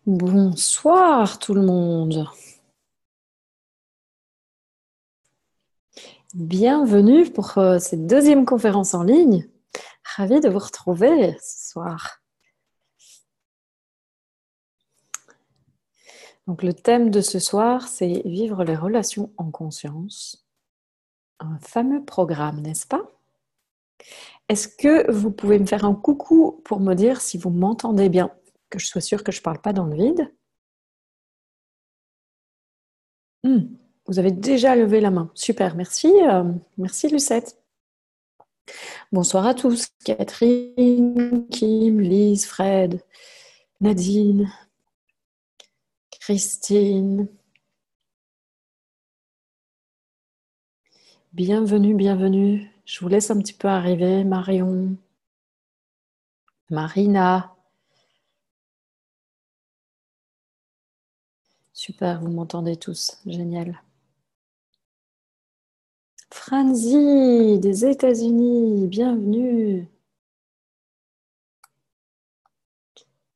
Bonsoir tout le monde. Bienvenue pour cette deuxième conférence en ligne. Ravie de vous retrouver ce soir. Donc le thème de ce soir, c'est vivre les relations en conscience. Un fameux programme, n'est-ce pas? Est-ce que vous pouvez me faire un coucou pour me dire si vous m'entendez bien, que je sois sûre que je ne parle pas dans le vide? Vous avez déjà levé la main. Super, merci. Merci Lucette. Bonsoir à tous. Catherine, Kim, Lise, Fred, Nadine, Christine. Bienvenue, bienvenue. Je vous laisse un petit peu arriver. Marion, Marina. Super, vous m'entendez tous. Génial. Franzi, des États-Unis. Bienvenue.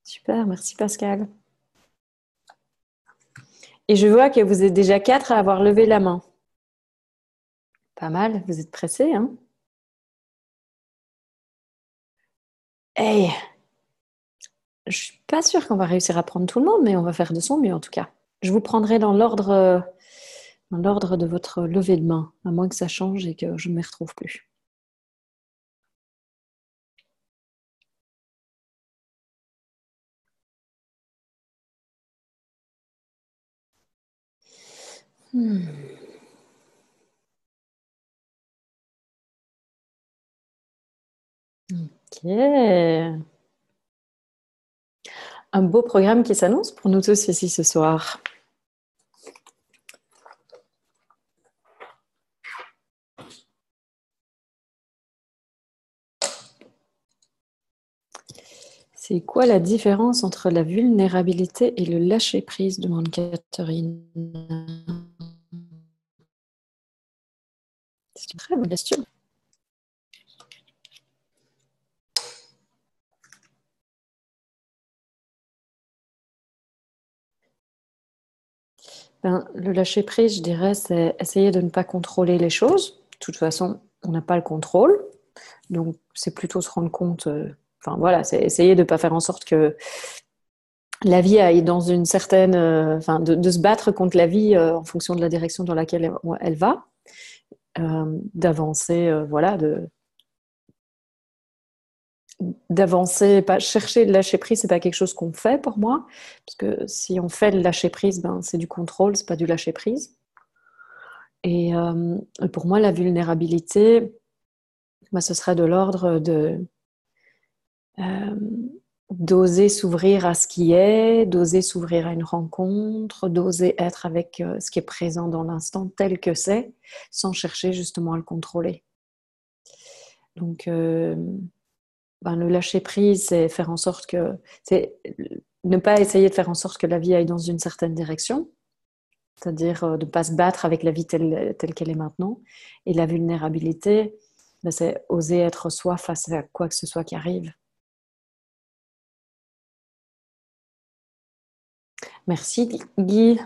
Super, merci Pascal. Et je vois que vous êtes déjà 4 à avoir levé la main. Pas mal, vous êtes pressés, hein? Hey, je suis pas sûre qu'on va réussir à prendre tout le monde, mais on va faire de son mieux en tout cas. Je vous prendrai dans l'ordre de votre levée de main, à moins que ça change et que je ne m'y retrouve plus. Ok. Un beau programme qui s'annonce pour nous tous ici ce soir. C'est quoi la différence entre la vulnérabilité et le lâcher-prise, demande Catherine. C'est une très bonne question. Le lâcher-prise, je dirais, c'est essayer de ne pas contrôler les choses. De toute façon, on n'a pas le contrôle. Donc, c'est plutôt se rendre compte, c'est essayer de ne pas faire en sorte que la vie aille dans une certaine, de se battre contre la vie en fonction de la direction dans laquelle elle va, d'avancer, d'avancer, pas chercher le lâcher prise, c'est pas quelque chose qu'on fait pour moi, parce que si on fait le lâcher prise, c'est du contrôle, c'est pas du lâcher prise. Et pour moi, la vulnérabilité, ce serait de l'ordre de euh, d'oser s'ouvrir à ce qui est, d'oser s'ouvrir à une rencontre, d'oser être avec ce qui est présent dans l'instant tel que c'est, sans chercher justement à le contrôler. Donc, le lâcher prise, c'est faire en sorte que, c'est ne pas essayer de faire en sorte que la vie aille dans une certaine direction, c'est-à-dire de ne pas se battre avec la vie telle qu'elle est maintenant. Et la vulnérabilité, c'est oser être soi face à quoi que ce soit qui arrive. Merci Guy.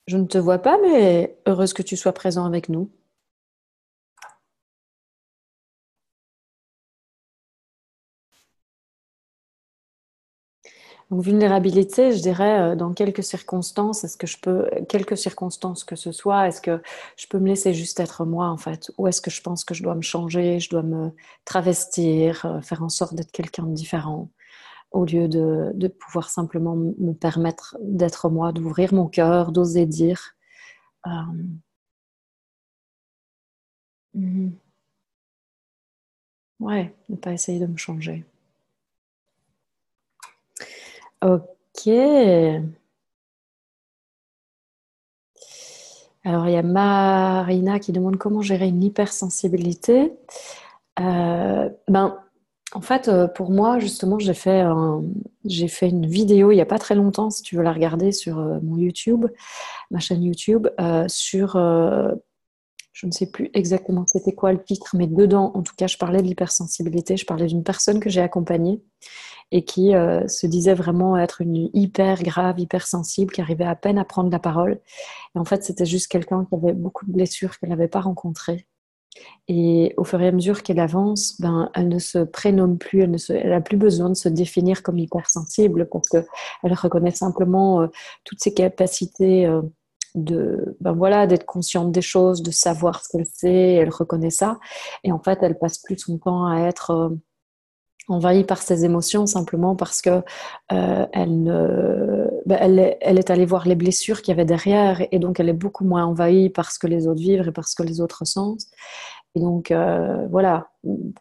Je ne te vois pas, mais heureuse que tu sois présent avec nous. Donc, vulnérabilité, je dirais, dans quelques circonstances, quelques circonstances que ce soit, est-ce que je peux me laisser juste être moi, en fait? Ou est-ce que je pense que je dois me changer, je dois me travestir, faire en sorte d'être quelqu'un de différent, au lieu de pouvoir simplement me permettre d'être moi, d'ouvrir mon cœur, d'oser dire. Euh, mhm. Ouais, ne pas essayer de me changer. Ok. Alors, il y a Marina qui demande comment gérer une hypersensibilité. En fait, pour moi, justement, j'ai fait une vidéo il n'y a pas très longtemps, si tu veux la regarder sur mon YouTube, ma chaîne YouTube, sur je ne sais plus exactement c'était quoi le titre, mais dedans, en tout cas, je parlais de l'hypersensibilité. Je parlais d'une personne que j'ai accompagnée et qui se disait vraiment être une hyper grave, hyper sensible, qui arrivait à peine à prendre la parole. Et en fait, c'était juste quelqu'un qui avait beaucoup de blessures qu'elle n'avait pas rencontrées. Et au fur et à mesure qu'elle avance, ben, elle ne se prénomme plus, elle n'a plus besoin de se définir comme hypersensible parce qu'elle reconnaît simplement toutes ses capacités ben voilà, d'être consciente des choses, de savoir ce qu'elle sait, elle reconnaît ça. Et en fait, elle passe plus son temps à être envahie par ses émotions simplement parce que elle est allée voir les blessures qu'il y avait derrière et donc elle est beaucoup moins envahie par ce que les autres vivent et par ce que les autres ressentent. Et donc, voilà,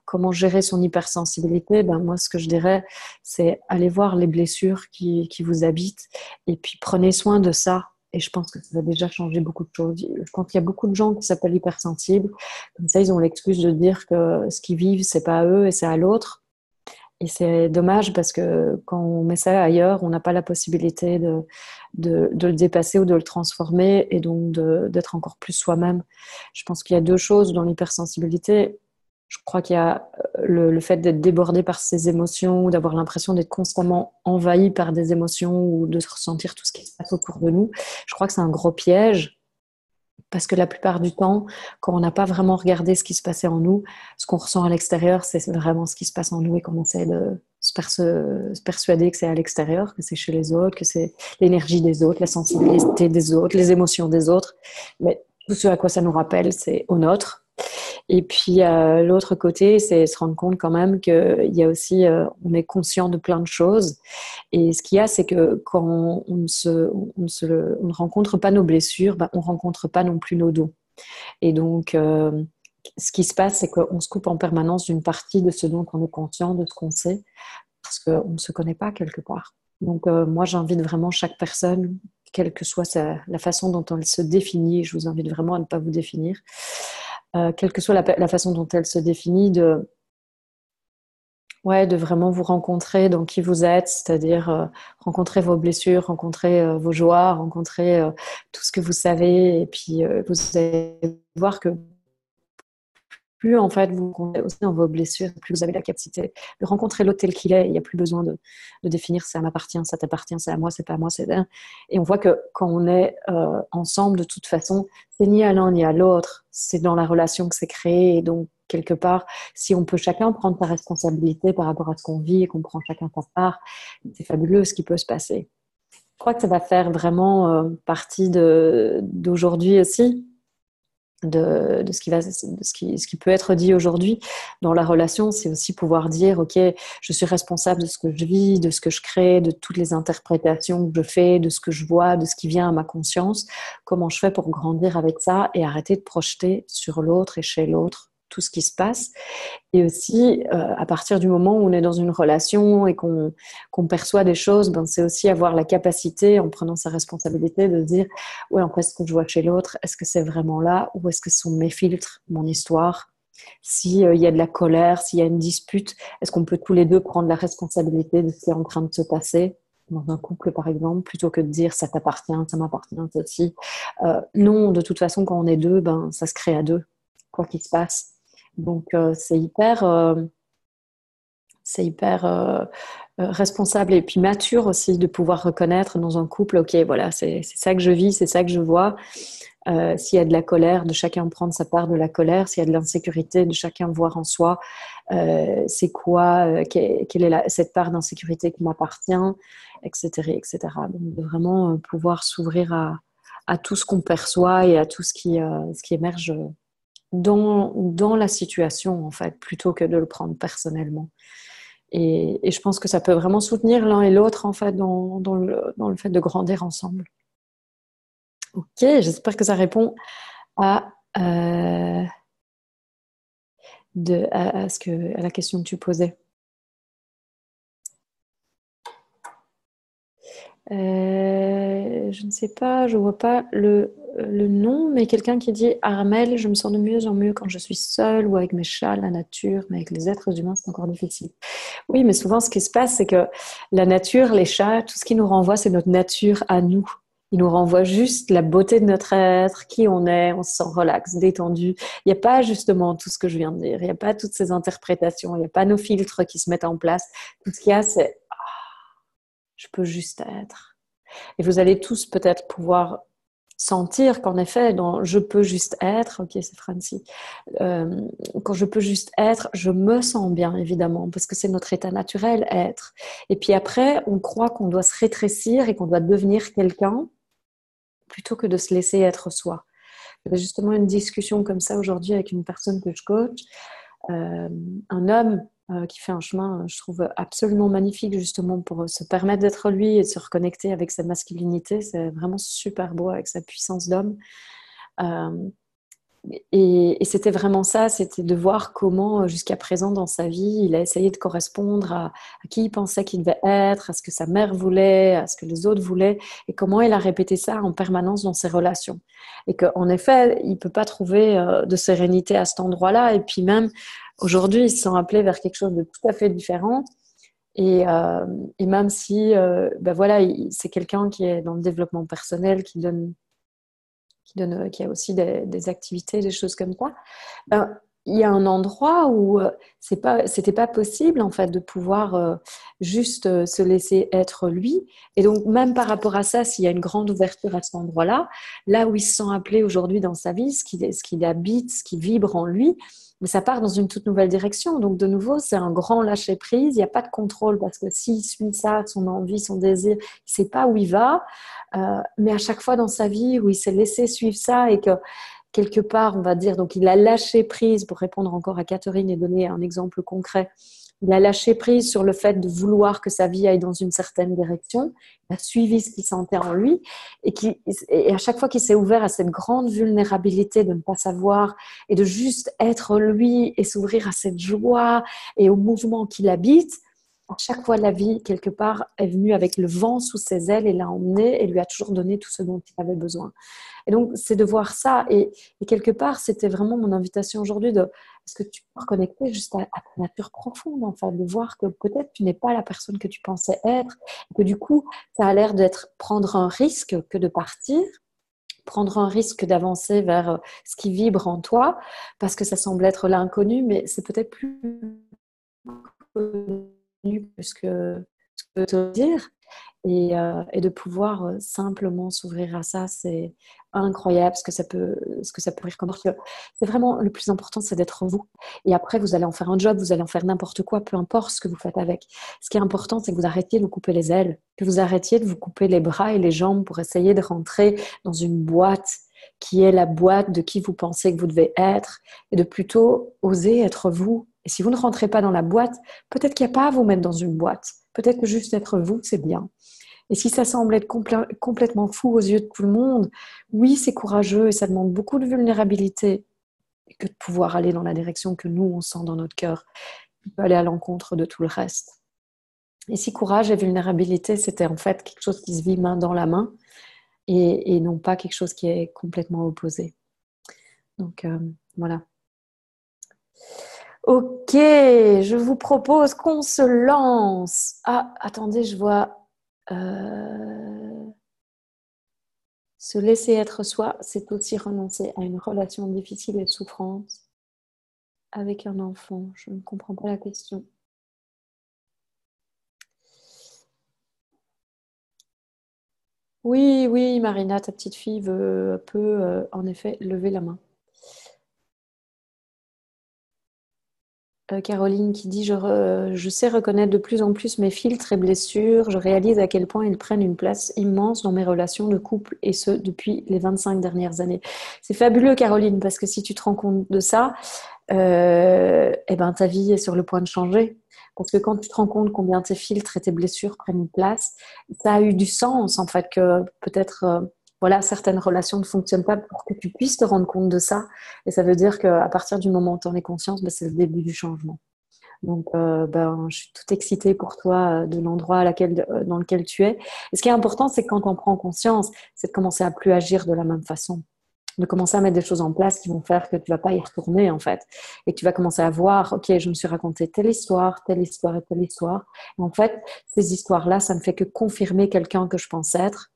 comment gérer son hypersensibilité? Ben, moi, ce que je dirais, c'est aller voir les blessures qui vous habitent et puis prenez soin de ça. Et je pense que ça va déjà changer beaucoup de choses. Je pense qu'il y a beaucoup de gens qui s'appellent hypersensibles. Comme ça, ils ont l'excuse de dire que ce qu'ils vivent, c'est pas à eux et c'est à l'autre. Et c'est dommage parce que quand on met ça ailleurs, on n'a pas la possibilité de le dépasser ou de le transformer et donc d'être encore plus soi-même. Je pense qu'il y a deux choses dans l'hypersensibilité. Je crois qu'il y a le fait d'être débordé par ses émotions ou d'avoir l'impression d'être constamment envahi par des émotions ou de ressentir tout ce qui se passe autour de nous. Je crois que c'est un gros piège. Parce que la plupart du temps, quand on n'a pas vraiment regardé ce qui se passait en nous, ce qu'on ressent à l'extérieur, c'est vraiment ce qui se passe en nous et qu'on essaie de se persuader que c'est à l'extérieur, que c'est chez les autres, que c'est l'énergie des autres, la sensibilité des autres, les émotions des autres. Mais tout ce à quoi ça nous rappelle, c'est au nôtre. Et puis l'autre côté, c'est se rendre compte quand même qu'il y a aussi, on est conscient de plein de choses. Et ce qu'il y a, c'est que quand on ne rencontre pas nos blessures, ben, on ne rencontre pas non plus nos dons. Et donc, ce qui se passe, c'est qu'on se coupe en permanence d'une partie de ce dont on est conscient, de ce qu'on sait, parce qu'on ne se connaît pas quelque part. Donc, moi, j'invite vraiment chaque personne, quelle que soit la façon dont elle se définit, je vous invite vraiment à ne pas vous définir, quelle que soit la façon dont elle se définit, de vraiment vous rencontrer dans qui vous êtes, c'est-à-dire rencontrer vos blessures, rencontrer vos joies, rencontrer tout ce que vous savez, et puis vous allez voir que plus en fait vous comptez aussi dans vos blessures, plus vous avez la capacité de rencontrer l'autre tel qu'il est. Il n'y a plus besoin de définir ça m'appartient, ça t'appartient, c'est à moi, c'est pas à moi, c'est d'un. Et on voit que quand on est ensemble, de toute façon, c'est ni à l'un ni à l'autre. C'est dans la relation que c'est créé. Et donc, quelque part, si on peut chacun prendre sa responsabilité par rapport à ce qu'on vit et qu'on prend chacun sa part, c'est fabuleux ce qui peut se passer. Je crois que ça va faire vraiment partie d'aujourd'hui aussi de ce qui peut être dit aujourd'hui dans la relation, c'est aussi pouvoir dire ok, je suis responsable de ce que je vis, de ce que je crée, de toutes les interprétations que je fais, de ce que je vois, de ce qui vient à ma conscience, comment je fais pour grandir avec ça et arrêter de projeter sur l'autre et chez l'autre tout ce qui se passe. Et aussi, à partir du moment où on est dans une relation et qu'on perçoit des choses, ben, c'est aussi avoir la capacité, en prenant sa responsabilité, de se dire ouais, en fait, ce que je vois chez l'autre, est-ce que c'est vraiment là ou est-ce que ce sont mes filtres, mon histoire? S'il y a de la colère, s'il y a une dispute, est-ce qu'on peut tous les deux prendre la responsabilité de ce qui est en train de se passer dans un couple, par exemple, plutôt que de dire ça t'appartient, ça m'appartient, ça aussi. Non, de toute façon, quand on est deux, ben, ça se crée à deux, quoi qu'il se passe. Donc, c'est hyper responsable et puis mature aussi de pouvoir reconnaître dans un couple, ok, voilà, c'est ça que je vis, c'est ça que je vois. S'il y a de la colère, de chacun prendre sa part de la colère. S'il y a de l'insécurité, de chacun voir en soi c'est quoi, quelle est cette part d'insécurité qui m'appartient, etc., etc. Donc, de vraiment pouvoir s'ouvrir à tout ce qu'on perçoit et à tout ce qui émerge dans la situation, en fait, plutôt que de le prendre personnellement. Et je pense que ça peut vraiment soutenir l'un et l'autre, en fait, dans le fait de grandir ensemble. Ok, j'espère que ça répond à, euh, à la question que tu posais. Je ne sais pas, je vois pas le nom, mais quelqu'un qui dit Armel, je me sens de mieux en mieux quand je suis seule ou avec mes chats, la nature, mais avec les êtres humains, c'est encore difficile. Oui, mais souvent, ce qui se passe, c'est que la nature, les chats, tout ce qui nous renvoie, c'est notre nature à nous. Il nous renvoie juste la beauté de notre être, qui on se sent relax, détendu. Il n'y a pas justement tout ce que je viens de dire, il n'y a pas toutes ces interprétations, il n'y a pas nos filtres qui se mettent en place. Tout ce qu'il y a, c'est je peux juste être. Et vous allez tous peut-être pouvoir sentir qu'en effet, dans je peux juste être, ok, c'est Francie, quand je peux juste être, je me sens bien, évidemment, parce que c'est notre état naturel, être. Et puis après, on croit qu'on doit se rétrécir et qu'on doit devenir quelqu'un plutôt que de se laisser être soi. J'avais justement une discussion comme ça aujourd'hui avec une personne que je coach, un homme qui fait un chemin, je trouve absolument magnifique justement pour se permettre d'être lui et de se reconnecter avec sa masculinité. C'est vraiment super beau avec sa puissance d'homme. Euh, et c'était vraiment ça, c'était de voir comment jusqu'à présent dans sa vie, il a essayé de correspondre à qui il pensait qu'il devait être, à ce que sa mère voulait, à ce que les autres voulaient, et comment il a répété ça en permanence dans ses relations. Et qu'en effet, il ne peut pas trouver de sérénité à cet endroit-là, et puis même aujourd'hui, il se sent appelé vers quelque chose de tout à fait différent. Et même si ben voilà, c'est quelqu'un qui est dans le développement personnel, qui a aussi des activités, des choses comme ça. Ben, il y a un endroit où c'était pas possible en fait de pouvoir juste se laisser être lui. Et donc même par rapport à ça, s'il y a une grande ouverture à cet endroit-là, là où il se sent appelé aujourd'hui dans sa vie, ce qui habite, ce qui vibre en lui, mais ça part dans une toute nouvelle direction. Donc de nouveau, c'est un grand lâcher prise. Il n'y a pas de contrôle parce que s'il suit ça, son envie, son désir, il ne sait pas où il va. Mais à chaque fois dans sa vie où il s'est laissé suivre ça et que quelque part, on va dire, donc il a lâché prise, pour répondre encore à Catherine et donner un exemple concret, il a lâché prise sur le fait de vouloir que sa vie aille dans une certaine direction, il a suivi ce qu'il sentait en lui, et à chaque fois qu'il s'est ouvert à cette grande vulnérabilité de ne pas savoir, et de juste être lui, et s'ouvrir à cette joie, et au mouvement qu'il habite, à chaque fois, la vie, quelque part, est venue avec le vent sous ses ailes et l'a emmené et lui a toujours donné tout ce dont il avait besoin. Et donc, c'est de voir ça. Et quelque part, c'était vraiment mon invitation aujourd'hui de est-ce que tu peux reconnecter juste à ta nature profonde, en fait, de voir que peut-être tu n'es pas la personne que tu pensais être, et que du coup, ça a l'air d'être prendre un risque que de partir, prendre un risque d'avancer vers ce qui vibre en toi, parce que ça semble être l'inconnu, mais c'est peut-être plus connu que ce que je peux te dire. Et de pouvoir simplement s'ouvrir à ça, c'est incroyable ce que ça peut rire comme parce que c'est vraiment le plus important, c'est d'être vous. Et après, vous allez en faire un job, vous allez en faire n'importe quoi, peu importe ce que vous faites avec. Ce qui est important, c'est que vous arrêtiez de vous couper les ailes, que vous arrêtiez de vous couper les bras et les jambes pour essayer de rentrer dans une boîte qui est la boîte de qui vous pensez que vous devez être et de plutôt oser être vous. Et si vous ne rentrez pas dans la boîte, peut-être qu'il n'y a pas à vous mettre dans une boîte. Peut-être que juste être vous, c'est bien. Et si ça semble être complètement fou aux yeux de tout le monde, oui, c'est courageux et ça demande beaucoup de vulnérabilité que de pouvoir aller dans la direction que nous, on sent dans notre cœur, qui peut aller à l'encontre de tout le reste. Et si courage et vulnérabilité, c'était en fait quelque chose qui se vit main dans la main et non pas quelque chose qui est complètement opposé. Donc, voilà. Ok, je vous propose qu'on se lance. Ah, attendez, je vois... Se laisser être soi, c'est aussi renoncer à une relation difficile et souffrante avec un enfant. Je ne comprends pas la question. Oui, oui, Marina, ta petite fille peut en effet lever la main. Caroline qui dit je sais reconnaître de plus en plus mes filtres et blessures. Je réalise à quel point ils prennent une place immense dans mes relations de couple et ce depuis les 25 dernières années. C'est fabuleux, Caroline, parce que si tu te rends compte de ça, eh ben, ta vie est sur le point de changer. Parce que quand tu te rends compte combien tes filtres et tes blessures prennent une place, ça a eu du sens en fait que peut-être voilà, certaines relations ne fonctionnent pas pour que tu puisses te rendre compte de ça. Et ça veut dire qu'à partir du moment où tu en es conscience, ben, c'est le début du changement. Donc, ben, je suis toute excitée pour toi de l'endroit dans lequel tu es. Et ce qui est important, c'est que quand on prend conscience, c'est de commencer à plus agir de la même façon, de commencer à mettre des choses en place qui vont faire que tu vas pas y retourner en fait, et que tu vas commencer à voir, ok, je me suis raconté telle histoire et telle histoire. Et en fait, ces histoires-là, ça ne fait que confirmer quelqu'un que je pense être.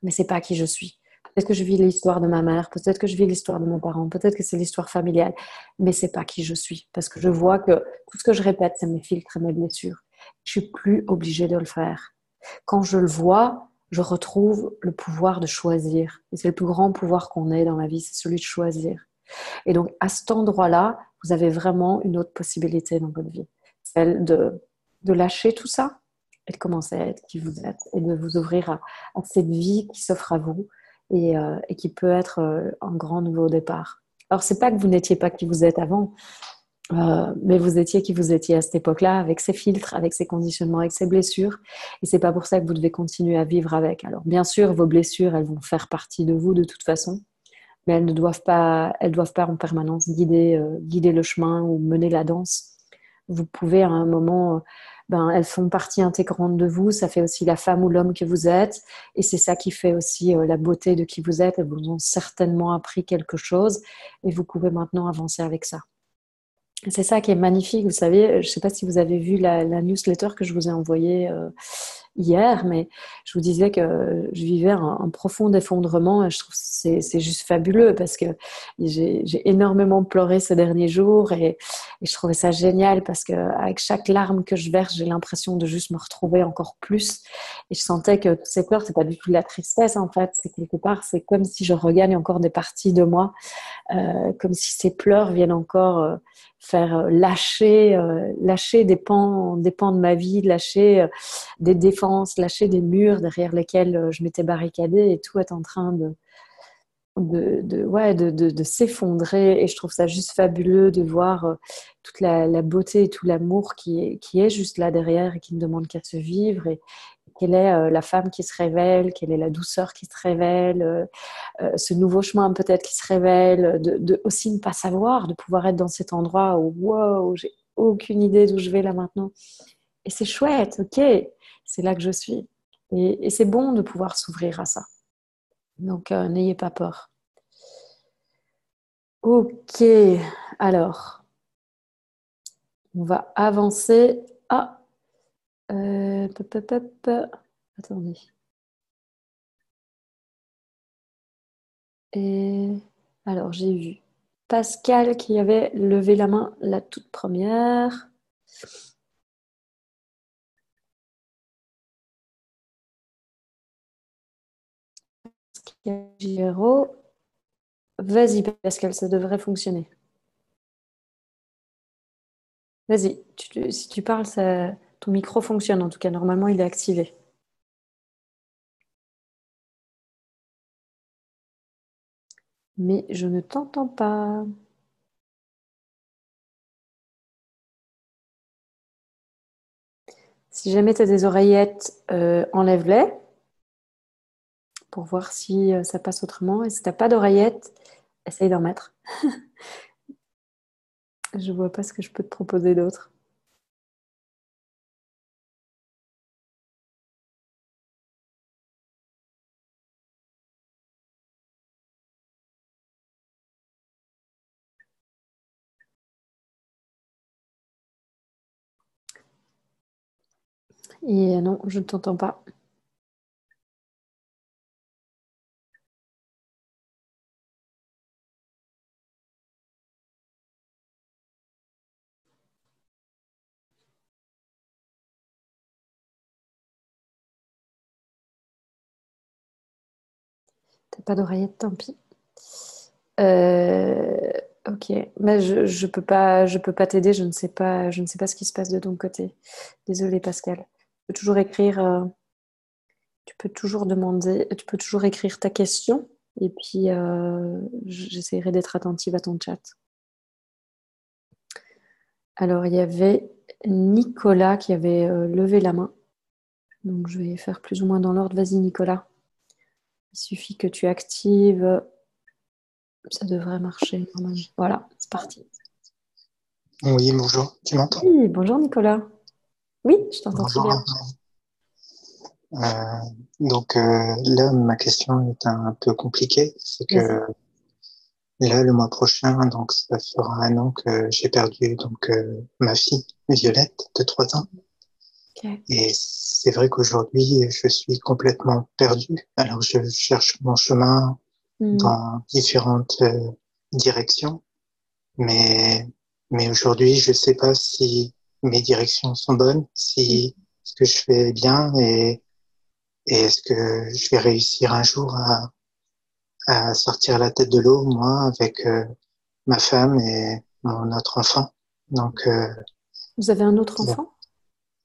mais c'est pas qui je suis. Peut-être que je vis l'histoire de ma mère, peut-être que je vis l'histoire de mes parents, peut-être que c'est l'histoire familiale, mais c'est pas qui je suis. Parce que je vois que tout ce que je répète, c'est mes filtres et mes blessures. Je suis plus obligée de le faire. Quand je le vois, je retrouve le pouvoir de choisir. Et c'est le plus grand pouvoir qu'on ait dans la vie, c'est celui de choisir. Et donc, à cet endroit-là, vous avez vraiment une autre possibilité dans votre vie. Celle de lâcher tout ça et de commencer à être qui vous êtes et de vous ouvrir à cette vie qui s'offre à vous et qui peut être un grand nouveau départ. Alors, c'est pas que vous n'étiez pas qui vous êtes avant, mais vous étiez qui vous étiez à cette époque-là, avec ces filtres, avec ces conditionnements, avec ces blessures. Et c'est pas pour ça que vous devez continuer à vivre avec. Alors, bien sûr, vos blessures, elles vont faire partie de vous de toute façon, mais elles doivent pas en permanence guider le chemin ou mener la danse. Vous pouvez à un moment, elles font partie intégrante de vous, ça fait aussi la femme ou l'homme que vous êtes, et c'est ça qui fait aussi la beauté de qui vous êtes. Elles vous ont certainement appris quelque chose, et vous pouvez maintenant avancer avec ça. C'est ça qui est magnifique, vous savez, je ne sais pas si vous avez vu la newsletter que je vous ai envoyée hier, mais je vous disais que je vivais un profond effondrement et je trouve que c'est juste fabuleux parce que j'ai énormément pleuré ces derniers jours et je trouvais ça génial parce qu'avec chaque larme que je verse, j'ai l'impression de juste me retrouver encore plus et je sentais que toutes ces pleurs, c'est pas du tout de la tristesse en fait, c'est quelque part, c'est comme si je regagne encore des parties de moi, comme si ces pleurs viennent encore faire lâcher des pans de ma vie, lâcher des défenses, lâcher des murs derrière lesquels je m'étais barricadée et tout est en train de s'effondrer. Et je trouve ça juste fabuleux de voir toute la beauté et tout l'amour qui est juste là derrière et qui ne demande qu'à se vivre. Et quelle est la femme qui se révèle, quelle est la douceur qui se révèle, ce nouveau chemin peut-être qui se révèle, de aussi ne pas savoir, de pouvoir être dans cet endroit où wow, j'ai aucune idée d'où je vais là maintenant. Et c'est chouette, ok, c'est là que je suis. Et c'est bon de pouvoir s'ouvrir à ça. Donc, n'ayez pas peur. Ok, alors, on va avancer. Ah, pop, pop, pop. Attendez. Et alors, j'ai vu Pascal qui avait levé la main la toute première. Giro. Vas-y, Pascal, ça devrait fonctionner. Vas-y, si tu parles, ton micro fonctionne. En tout cas, normalement, il est activé. Mais je ne t'entends pas. Si jamais tu as des oreillettes, enlève-les pour voir si ça passe autrement. Et si tu n'as pas d'oreillettes, essaye d'en mettre. Je vois pas ce que je peux te proposer d'autre. Et non, je ne t'entends pas. T'as pas d'oreillettes, tant pis. Euh, ok, mais je peux pas t'aider. Je ne sais pas ce qui se passe de ton côté. Désolée, Pascal. Tu peux toujours écrire. Tu peux toujours demander. Tu peux toujours écrire ta question. Et puis, j'essaierai d'être attentive à ton chat. Alors, il y avait Nicolas qui avait levé la main. Donc, je vais faire plus ou moins dans l'ordre. Vas-y, Nicolas. Il suffit que tu actives. Ça devrait marcher normalement. Voilà, c'est parti. Oui, bonjour, tu m'entends? Oui, bonjour Nicolas. Oui, je t'entends très Bonjour. bien. Là, ma question est un peu compliquée. C'est que Vas-y. là, le mois prochain, donc ça fera un an que j'ai perdu ma fille Violette de 3 ans. Ok. Et c'est vrai qu'aujourd'hui, je suis complètement perdu. Alors, je cherche mon chemin Hmm. dans différentes directions, mais, mais aujourd'hui, je sais pas si mes directions sont bonnes, si ce que je fais est bien et est-ce que je vais réussir un jour à sortir la tête de l'eau, moi, avec ma femme et mon autre enfant. Donc, Vous avez un autre enfant?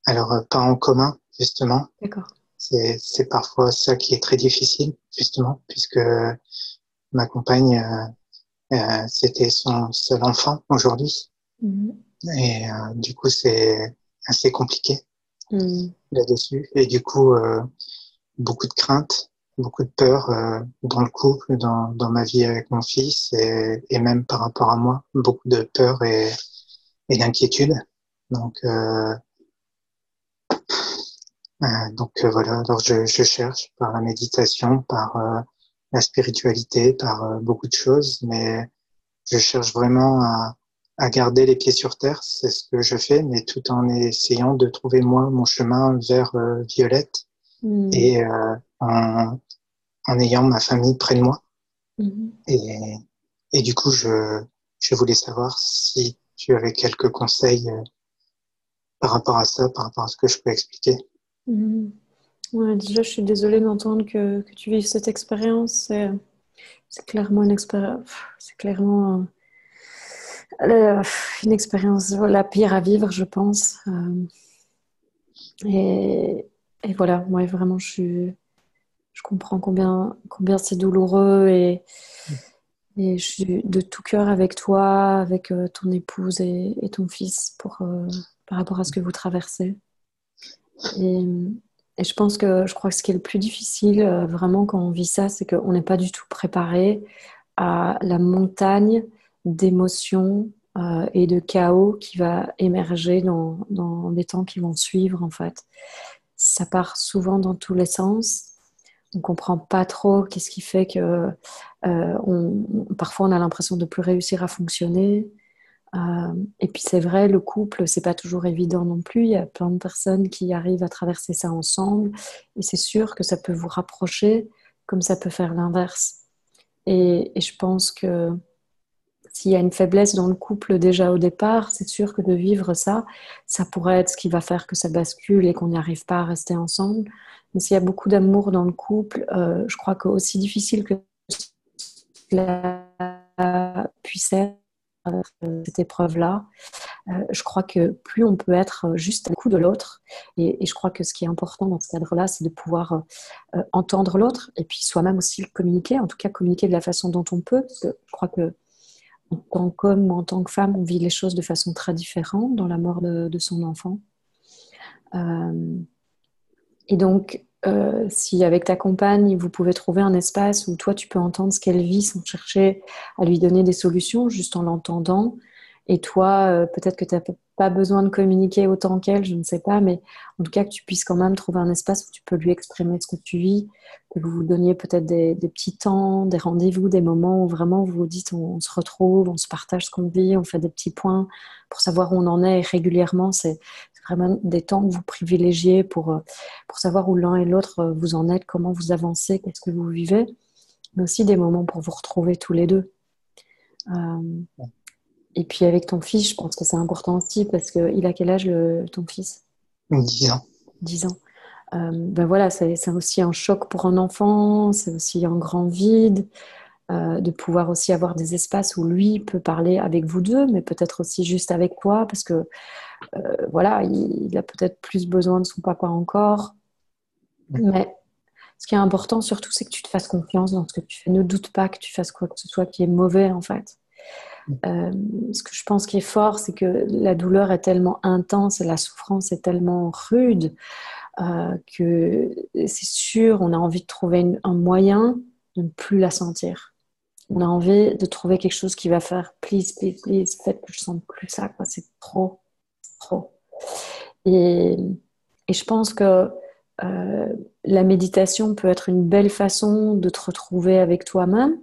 alors, pas en commun, justement. D'accord. C'est parfois ça qui est très difficile, justement, puisque ma compagne, c'était son seul enfant aujourd'hui. Mhm. Et du coup, c'est assez compliqué Hmm. là-dessus. Et du coup, beaucoup de craintes, beaucoup de peur dans le couple, dans ma vie avec mon fils et même par rapport à moi, beaucoup de peur et d'inquiétude. Donc, voilà, alors je cherche par la méditation, par la spiritualité, par beaucoup de choses, mais je cherche vraiment à garder les pieds sur terre, c'est ce que je fais, mais tout en essayant de trouver moi mon chemin vers Violette Hmm. et en ayant ma famille près de moi. Mhm. Et, et du coup, je voulais savoir si tu avais quelques conseils par rapport à ça, par rapport à ce que je peux expliquer. Mhm. Ouais, déjà, je suis désolée d'entendre que tu vives cette expérience. C'est clairement une expérience. C'est clairement une expérience la pire à vivre, je pense. Et, et voilà, moi, vraiment, je comprends combien c'est douloureux et je suis de tout cœur avec toi, avec ton épouse et ton fils par rapport à ce que vous traversez. Et, et je crois que ce qui est le plus difficile vraiment quand on vit ça, c'est qu'on n'est pas du tout préparé à la montagne d'émotions et de chaos qui va émerger dans les temps qui vont suivre en fait. Ça part souvent dans tous les sens. On comprend pas trop qu'est-ce qui fait que parfois on a l'impression de plus réussir à fonctionner. Et puis c'est vrai, le couple, c'est pas toujours évident non plus. Il y a plein de personnes qui arrivent à traverser ça ensemble, et c'est sûr que ça peut vous rapprocher, comme ça peut faire l'inverse. Et je pense que s'il y a une faiblesse dans le couple déjà au départ, c'est sûr que de vivre ça, ça pourrait être ce qui va faire que ça bascule et qu'on n'y arrive pas à rester ensemble. Mais s'il y a beaucoup d'amour dans le couple, je crois que aussi difficile que cela puisse être cette épreuve-là, je crois que plus on peut être juste à l'écoute de l'autre, et je crois que ce qui est important dans ce cadre-là, c'est de pouvoir entendre l'autre et puis soi-même aussi le communiquer, en tout cas communiquer de la façon dont on peut, parce que je crois que en tant qu'homme ou en tant que femme, on vit les choses de façon très différente dans la mort de son enfant. Euh, et donc, si avec ta compagne, vous pouvez trouver un espace où toi, tu peux entendre ce qu'elle vit sans chercher à lui donner des solutions, juste en l'entendant, et toi, peut-être que tu n'as pas besoin de communiquer autant qu'elle, je ne sais pas, mais en tout cas que tu puisses quand même trouver un espace où tu peux lui exprimer ce que tu vis, que vous vous donniez peut-être des petits temps, des rendez-vous, des moments où vraiment vous vous dites on se retrouve, on se partage ce qu'on vit, on fait des petits points pour savoir où on en est, et régulièrement, c'est vraiment des temps que vous privilégiez pour savoir où l'un et l'autre vous en êtes, comment vous avancez, qu'est-ce que vous vivez, mais aussi des moments pour vous retrouver tous les deux. Euh, et puis avec ton fils, je pense que c'est important aussi parce qu'il a quel âge ton fils? 10 ans. 10 ans. Ben voilà, c'est aussi un choc pour un enfant, c'est aussi un grand vide, de pouvoir aussi avoir des espaces où lui peut parler avec vous deux, mais peut-être aussi juste avec toi, parce que voilà, il a peut-être plus besoin de son papa encore. Mais ce qui est important surtout, c'est que tu te fasses confiance dans ce que tu fais. Ne doute pas que tu fasses quoi que ce soit qui est mauvais en fait. Euh, Ce que je pense qui est fort, c'est que la douleur est tellement intense et la souffrance est tellement rude que c'est sûr, on a envie de trouver un moyen de ne plus la sentir. On a envie de trouver quelque chose qui va faire please, please, please, faites que je sente plus ça, quoi. C'est trop, trop. Et, et je pense que euh, la méditation peut être une belle façon de te retrouver avec toi-même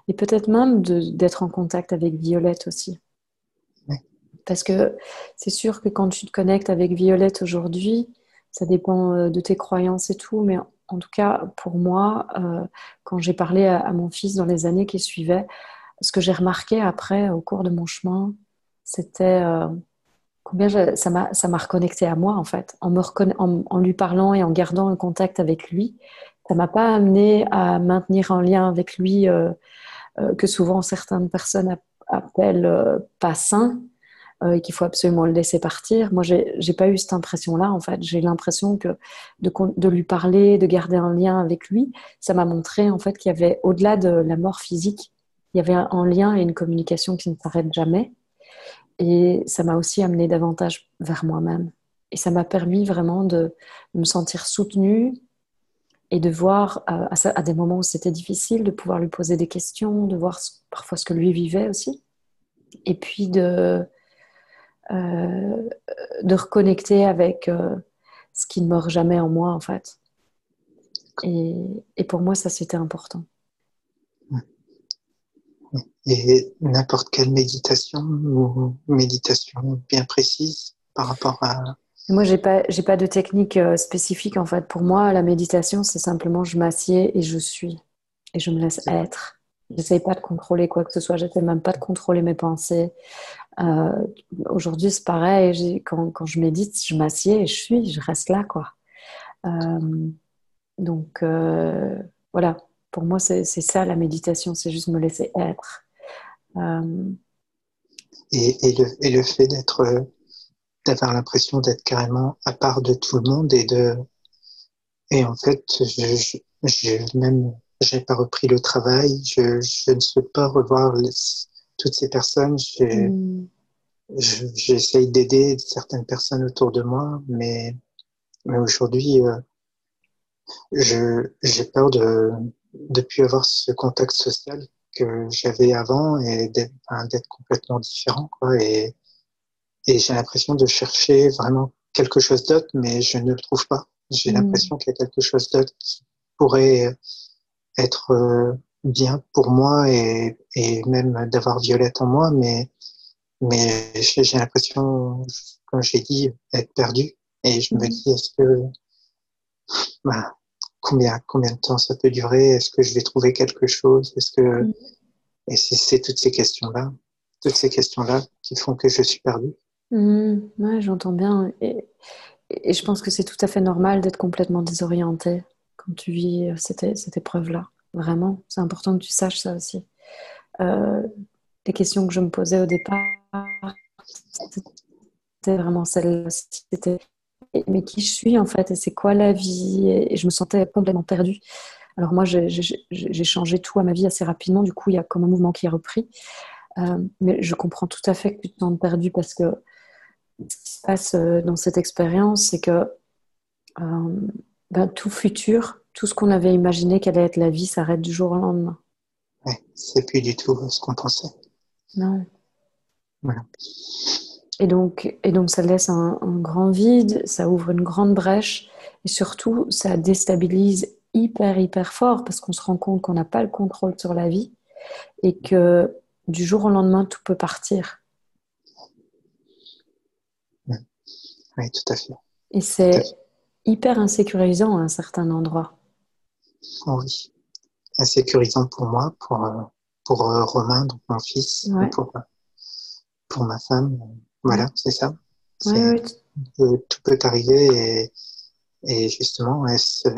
et peut-être même d'être en contact avec Violette aussi. Parce que c'est sûr que quand tu te connectes avec Violette aujourd'hui, Ça dépend de tes croyances et tout, mais en tout cas, pour moi, quand j'ai parlé à mon fils dans les années qui suivaient, ce que j'ai remarqué après, au cours de mon chemin, c'était combien ça m'a reconnecté à moi, en fait. En lui parlant et en gardant un contact avec lui, ça m'a pas amené à maintenir un lien avec lui que souvent certaines personnes appellent pas sain et qu'il faut absolument le laisser partir. Moi, j'ai pas eu cette impression-là, en fait. J'ai l'impression que de lui parler, de garder un lien avec lui, ça m'a montré, en fait, qu'il y avait, au-delà de la mort physique, il y avait un lien et une communication qui ne s'arrête jamais. Et ça m'a aussi amené davantage vers moi-même. Et ça m'a permis vraiment de me sentir soutenue et de voir à des moments où c'était difficile, de pouvoir lui poser des questions, de voir parfois ce que lui vivait aussi. Et puis euh, de reconnecter avec ce qui ne meurt jamais en moi, en fait. Et pour moi, ça, c'était important. Et n'importe quelle méditation ou méditation bien précise par rapport à... Et moi, j'ai pas de technique spécifique, en fait. Pour moi, la méditation, c'est simplement je m'assieds et je suis. Et je me laisse être. J'essaye pas de contrôler quoi que ce soit. J'essaie même pas de contrôler mes pensées. Euh, Aujourd'hui, c'est pareil. Quand je médite, je m'assieds et je suis. Je reste là, quoi. Euh, donc, voilà. Pour moi, c'est ça la méditation. C'est juste me laisser être. Euh, Et le fait d'avoir l'impression d'être carrément à part de tout le monde et en fait, même, j'ai pas repris le travail, je ne souhaite pas revoir toutes ces personnes. hmm, J'essaye d'aider certaines personnes autour de moi, mais aujourd'hui, j'ai peur de plus avoir ce contact social que j'avais avant et d'être complètement différent, quoi. Et j'ai l'impression de chercher vraiment quelque chose d'autre, mais je ne le trouve pas. J'ai hmm, l'impression qu'il y a quelque chose d'autre qui pourrait être bien pour moi et même d'avoir Violette en moi, mais j'ai l'impression, comme j'ai dit, d'être perdu. Et je me hmm, dis, est-ce que, bah, combien de temps ça peut durer? Est-ce que je vais trouver quelque chose? hmm, Et si c'est toutes ces questions-là qui font que je suis perdu. ouais, j'entends bien. Et je pense que c'est tout à fait normal d'être complètement désorienté quand tu vis cette épreuve-là. Vraiment, c'est important que tu saches ça aussi. Euh, les questions que je me posais au départ, c'était vraiment celle-là. C'était mais qui je suis en fait et c'est quoi la vie et je me sentais complètement perdue. Alors moi, j'ai changé tout à ma vie assez rapidement. Du coup, il y a comme un mouvement qui est repris. Mais je comprends tout à fait que tu te sens perdu parce que ce qui se passe dans cette expérience, c'est que euh, ben, tout futur, tout ce qu'on avait imaginé qu'allait être la vie s'arrête du jour au lendemain. Ouais, c'est plus du tout ce qu'on pensait. Non. Voilà. Et donc ça laisse un grand vide, ça ouvre une grande brèche et surtout ça déstabilise hyper fort parce qu'on se rend compte qu'on n'a pas le contrôle sur la vie et que du jour au lendemain tout peut partir. Ouais. Oui, tout à fait. Et Tout à c'est fait. hyper insécurisant à un certain endroit. Oh, oui. Insécurisant pour moi, pour Romain, donc mon fils, Ouais, pour ma femme. ouais, Voilà, c'est ça. ouais, C'est, ouais. tout peut arriver et justement, est-ce,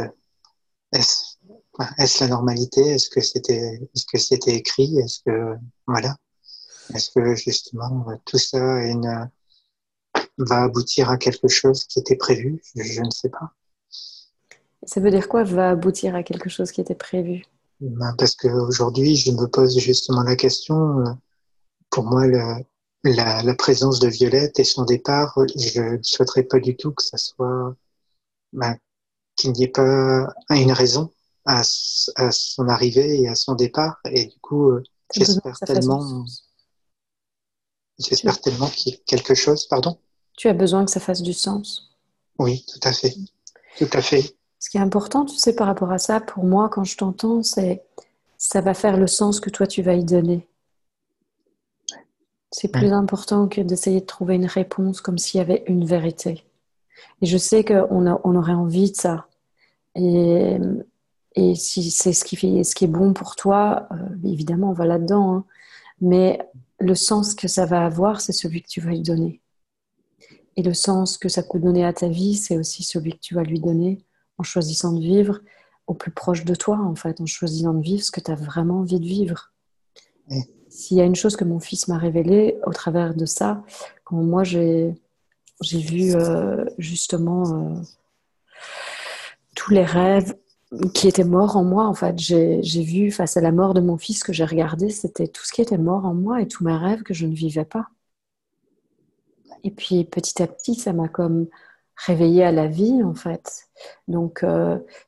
est-ce la normalité? Est-ce que c'était écrit? Voilà. Est-ce que justement, tout ça va aboutir à quelque chose qui était prévu? Je ne sais pas. Ça veut dire quoi va aboutir à quelque chose qui était prévu? Ben, parce qu'aujourd'hui, je me pose justement la question. Pour moi, la présence de Violette et son départ, je ne souhaiterais pas du tout que ça soit, ben, qu'il n'y ait pas une raison à son arrivée et à son départ. Et du coup, Tu as besoin que ça fasse du sens. Tu, j'espère tellement qu'il y ait quelque chose, pardon? tu as besoin que ça fasse du sens. Oui, tout à fait. Tout à fait. Ce qui est important, tu sais, par rapport à ça, pour moi, quand je t'entends, c'est ça va faire le sens que toi, tu vas y donner. C'est plus Ouais. important que d'essayer de trouver une réponse comme s'il y avait une vérité. Et je sais qu'on aurait envie de ça. Et, et si c'est ce qui est bon pour toi, évidemment, on va là-dedans, hein. Mais le sens que ça va avoir, c'est celui que tu vas lui donner. Et le sens que ça peut donner à ta vie, c'est aussi celui que tu vas lui donner en choisissant de vivre au plus proche de toi, en fait, en choisissant de vivre ce que tu as vraiment envie de vivre. Oui. S'il y a une chose que mon fils m'a révélée au travers de ça, quand moi j'ai vu justement tous les rêves qui étaient morts en moi, en fait, j'ai vu face à la mort de mon fils que j'ai regardé, c'était tout ce qui était mort en moi et tous mes rêves que je ne vivais pas. Et puis petit à petit, ça m'a comme réveillée à la vie, en fait. Donc,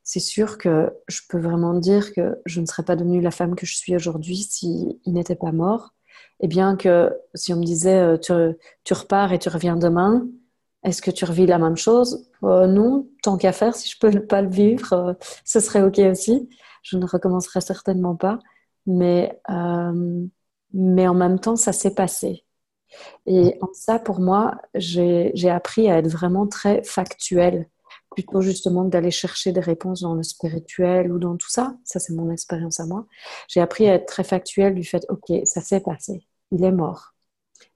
c'est sûr que je peux vraiment dire que je ne serais pas devenue la femme que je suis aujourd'hui s'il n'était pas mort. Et bien que si on me disait tu repars et tu reviens demain, est-ce que tu revis la même chose? Non, tant qu'à faire, si je peux pas le vivre, ce serait OK aussi. Je ne recommencerai certainement pas. Mais, euh, mais en même temps, ça s'est passé. Et en ça, pour moi, j'ai appris à être vraiment très factuelle, plutôt justement que d'aller chercher des réponses dans le spirituel ou dans tout ça. Ça, c'est mon expérience à moi. J'ai appris à être très factuelle du fait, OK, ça s'est passé, il est mort.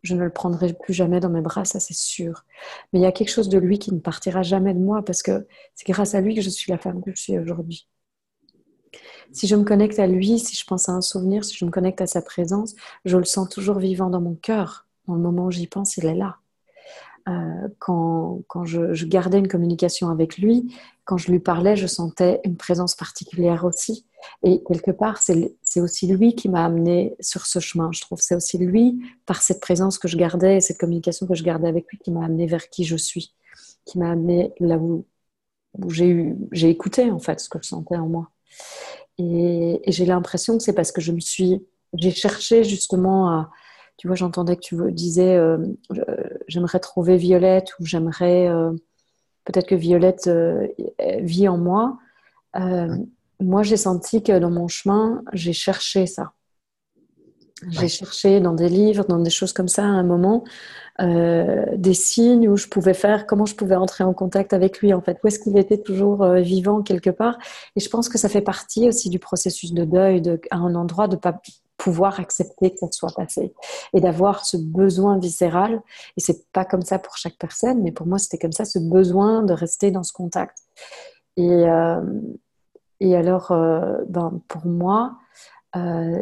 Je ne le prendrai plus jamais dans mes bras, ça c'est sûr. Mais il y a quelque chose de lui qui ne partira jamais de moi parce que c'est grâce à lui que je suis la femme que je suis aujourd'hui. Si je me connecte à lui, si je pense à un souvenir, si je me connecte à sa présence, je le sens toujours vivant dans mon cœur. Dans le moment où j'y pense, il est là. Quand je gardais une communication avec lui, quand je lui parlais, je sentais une présence particulière aussi. Et quelque part, c'est aussi lui qui m'a amené sur ce chemin. Je trouve c'est aussi lui, par cette présence que je gardais et cette communication que je gardais avec lui, qui m'a amené vers qui je suis, qui m'a amené là où j'ai écouté en fait ce que je sentais en moi. Et j'ai l'impression que c'est parce que j'ai cherché justement à, tu vois, j'entendais que tu disais, j'aimerais trouver Violette ou j'aimerais, peut-être que Violette vit en moi. Euh, Moi, j'ai senti que dans mon chemin, j'ai cherché ça. J'ai Oui. cherché dans des livres, dans des choses comme ça à un moment, des signes où je pouvais faire, comment je pouvais entrer en contact avec lui en fait, où est-ce qu'il était toujours vivant quelque part. Et je pense que ça fait partie aussi du processus de deuil, à un endroit de pas pouvoir accepter que ça soit passé et d'avoir ce besoin viscéral. Et c'est pas comme ça pour chaque personne, mais pour moi c'était comme ça, ce besoin de rester dans ce contact. Et, euh, et alors, ben, pour moi, euh,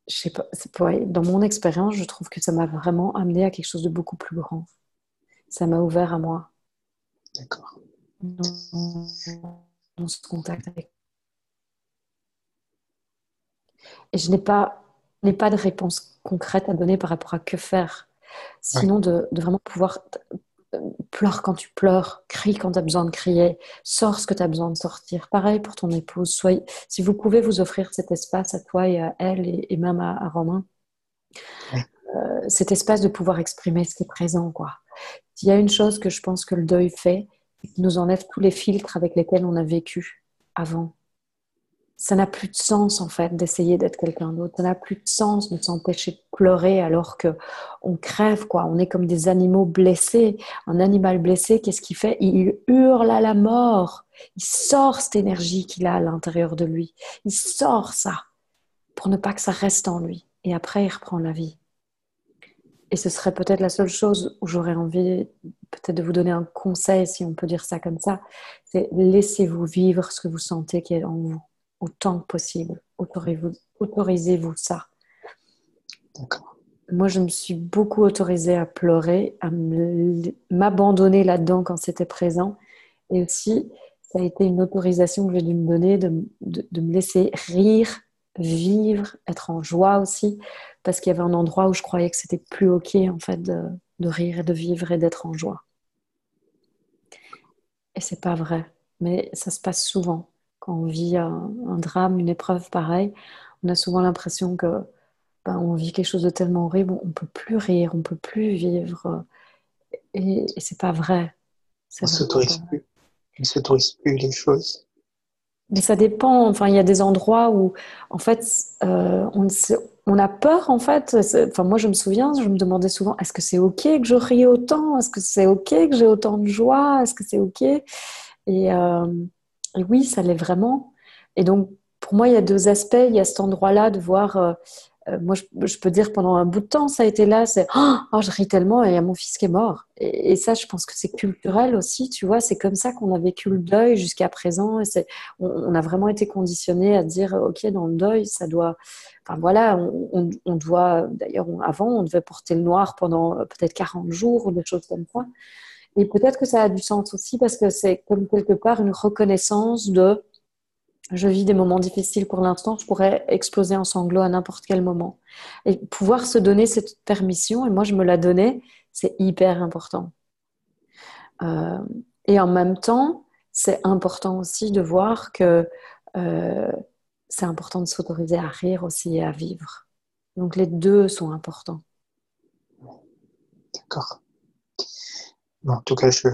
je sais pas, ouais, dans mon expérience, je trouve que ça m'a vraiment amené à quelque chose de beaucoup plus grand. Ça m'a ouvert à moi D'accord. dans, dans ce contact avec. Et je n'ai pas de réponse concrète à donner par rapport à que faire. Oui. Sinon, de vraiment pouvoir pleure quand tu pleures, crie quand tu as besoin de crier, sors ce que tu as besoin de sortir. Pareil pour ton épouse. Si vous pouvez vous offrir cet espace à toi et à elle et même à Romain, Oui. cet espace de pouvoir exprimer ce qui est présent, quoi. S'il y a une chose que je pense que le deuil fait, c'est qu'il nous enlève tous les filtres avec lesquels on a vécu avant. Ça n'a plus de sens en fait d'essayer d'être quelqu'un d'autre. Ça n'a plus de sens de s'empêcher de pleurer alors que on crève quoi. On est comme des animaux blessés. Un animal blessé, qu'est-ce qu'il fait? Il hurle à la mort. Il sort cette énergie qu'il a à l'intérieur de lui. Il sort ça pour ne pas que ça reste en lui. Et après, il reprend la vie. Et ce serait peut-être la seule chose où j'aurais envie peut-être de vous donner un conseil, si on peut dire ça comme ça, c'est laissez-vous vivre ce que vous sentez qui est en vous, autant que possible. Autorisez-vous ça. D'accord. Moi, je me suis beaucoup autorisée à pleurer, à m'abandonner là-dedans quand c'était présent. Et aussi, ça a été une autorisation que j'ai dû me donner de me laisser rire, vivre, être en joie aussi, parce qu'il y avait un endroit où je croyais que c'était plus OK, en fait, de rire et de vivre et d'être en joie. Et c'est pas vrai. Mais ça se passe souvent. Quand on vit un drame, une épreuve pareille, on a souvent l'impression que ben, on vit quelque chose de tellement horrible, on peut plus rire, on peut plus vivre. Et c'est pas vrai. On C'est vraiment pas s'autorise vrai. plus. On s'autorise plus les choses. Mais ça dépend. Enfin, il y a des endroits où, en fait, on a peur, en fait. Enfin, moi, je me souviens, je me demandais souvent, est-ce que c'est OK que je rie autant? Est-ce que c'est OK que j'ai autant de joie? Est-ce que c'est OK? Et oui, ça l'est vraiment. Et donc, pour moi, il y a deux aspects. Il y a cet endroit-là de voir. Moi, je peux dire pendant un bout de temps, ça a été là. C'est oh, je ris tellement et il y a mon fils qui est mort. Et ça, je pense que c'est culturel aussi. Tu vois, c'est comme ça qu'on a vécu le deuil jusqu'à présent. Et on a vraiment été conditionné à dire ok, dans le deuil, ça doit. Enfin voilà, on doit. D'ailleurs, avant, on devait porter le noir pendant peut-être 40 jours ou des choses comme ça. Et peut-être que ça a du sens aussi parce que c'est comme quelque part une reconnaissance de je vis des moments difficiles pour l'instant, je pourrais exploser en sanglots à n'importe quel moment. Et pouvoir se donner cette permission, et moi je me la donnais, c'est hyper important. Euh, et en même temps, c'est important aussi de voir que euh, c'est important de s'autoriser à rire aussi et à vivre. Donc les deux sont importants. D'accord. Bon, en tout cas, je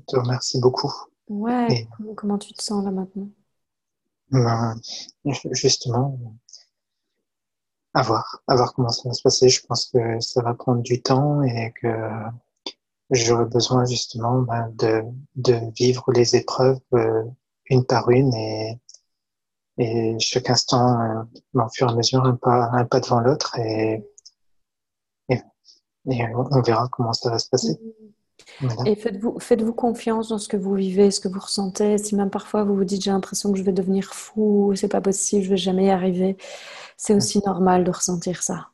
te remercie beaucoup. Ouais, Et comment tu te sens là maintenant? ben, justement, à voir comment ça va se passer. Je pense que ça va prendre du temps et que j'aurai besoin justement de vivre les épreuves une par une et chaque instant, au fur et à mesure, un pas devant l'autre et, et on verra comment ça va se passer. Voilà. Et faites-vous confiance dans ce que vous vivez, ce que vous ressentez. Si même parfois vous vous dites j'ai l'impression que je vais devenir fou, c'est pas possible, je vais jamais y arriver. C'est aussi normal de ressentir ça.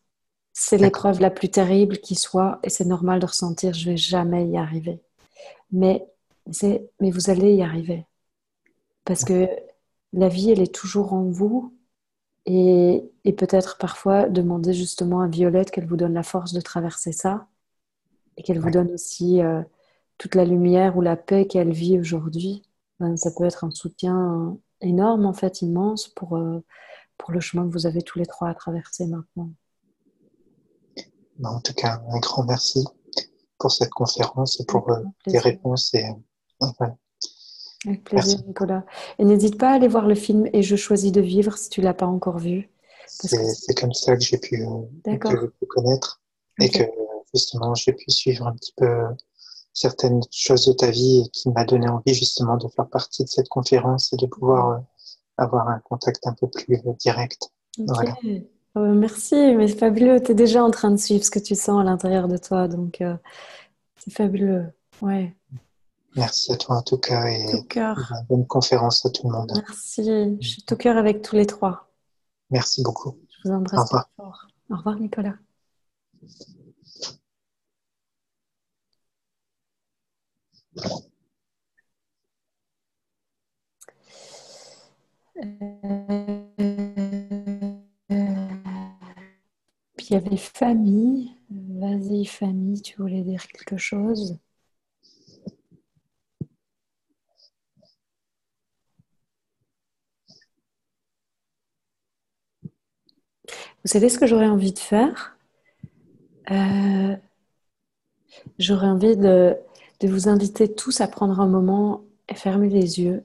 C'est D'accord. l'épreuve la plus terrible qui soit et c'est normal de ressentir je vais jamais y arriver. Mais mais vous allez y arriver parce que la vie elle est toujours en vous et peut-être parfois demander justement à Violette qu'elle vous donne la force de traverser ça et qu'elle vous Ouais. donne aussi toute la lumière ou la paix qu'elle vit aujourd'hui, ben, ça peut être un soutien énorme, en fait, immense pour le chemin que vous avez tous les trois à traverser maintenant. Bon, en tout cas, un grand merci pour cette conférence et Avec pour grand tes plaisir. réponses voilà. Avec plaisir, Merci beaucoup. Nicolas. Et n'hésite pas à aller voir le film Et je choisis de vivre si tu l'as pas encore vu. Parce que C'est comme ça que j'ai pu d'accord. te connaître et que Ok. justement j'ai pu suivre un petit peu certaines choses de ta vie et qui m'a donné envie justement de faire partie de cette conférence et de pouvoir avoir un contact un peu plus direct. Ok. Voilà. Merci, mais c'est fabuleux. Tu es déjà en train de suivre ce que tu sens à l'intérieur de toi, donc c'est fabuleux. Ouais. Merci à toi en tout cas Tout et cœur. bonne conférence à tout le monde. Merci. Je suis tout cœur avec tous les trois. Merci beaucoup. Je vous Au embrasse très revoir. fort. Au revoir, Nicolas. Puis il y avait Famille. Vas-y, Famille, tu voulais dire quelque chose? Vous savez ce que j'aurais envie de faire? Euh, J'aurais envie de vous inviter tous à prendre un moment et fermer les yeux.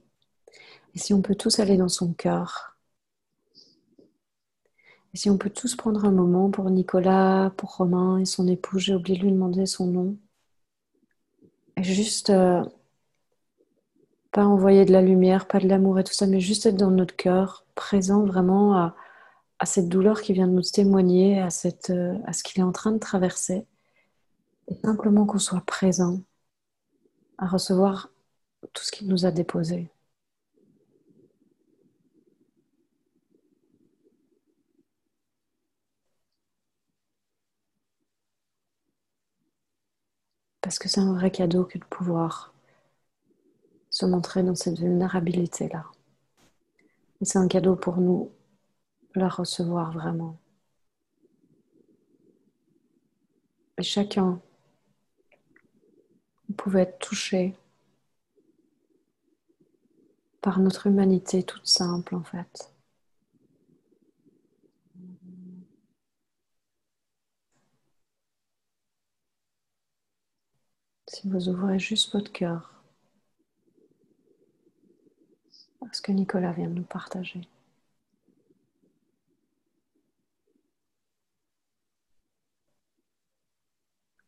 Et si on peut tous aller dans son cœur. Et si on peut tous prendre un moment pour Nicolas, pour Romain et son épouse, j'ai oublié de lui demander son nom. Et juste, pas envoyer de la lumière, pas de l'amour et tout ça, mais juste être dans notre cœur, présent vraiment à cette douleur qui vient de nous témoigner, à ce qu'il est en train de traverser. Et simplement qu'on soit présent à recevoir tout ce qu'il nous a déposé. Parce que c'est un vrai cadeau que de pouvoir se montrer dans cette vulnérabilité-là. Et c'est un cadeau pour nous, la recevoir vraiment. Et chacun pouvait être touché par notre humanité toute simple, en fait. Si vous ouvrez juste votre cœur ce que Nicolas vient de nous partager.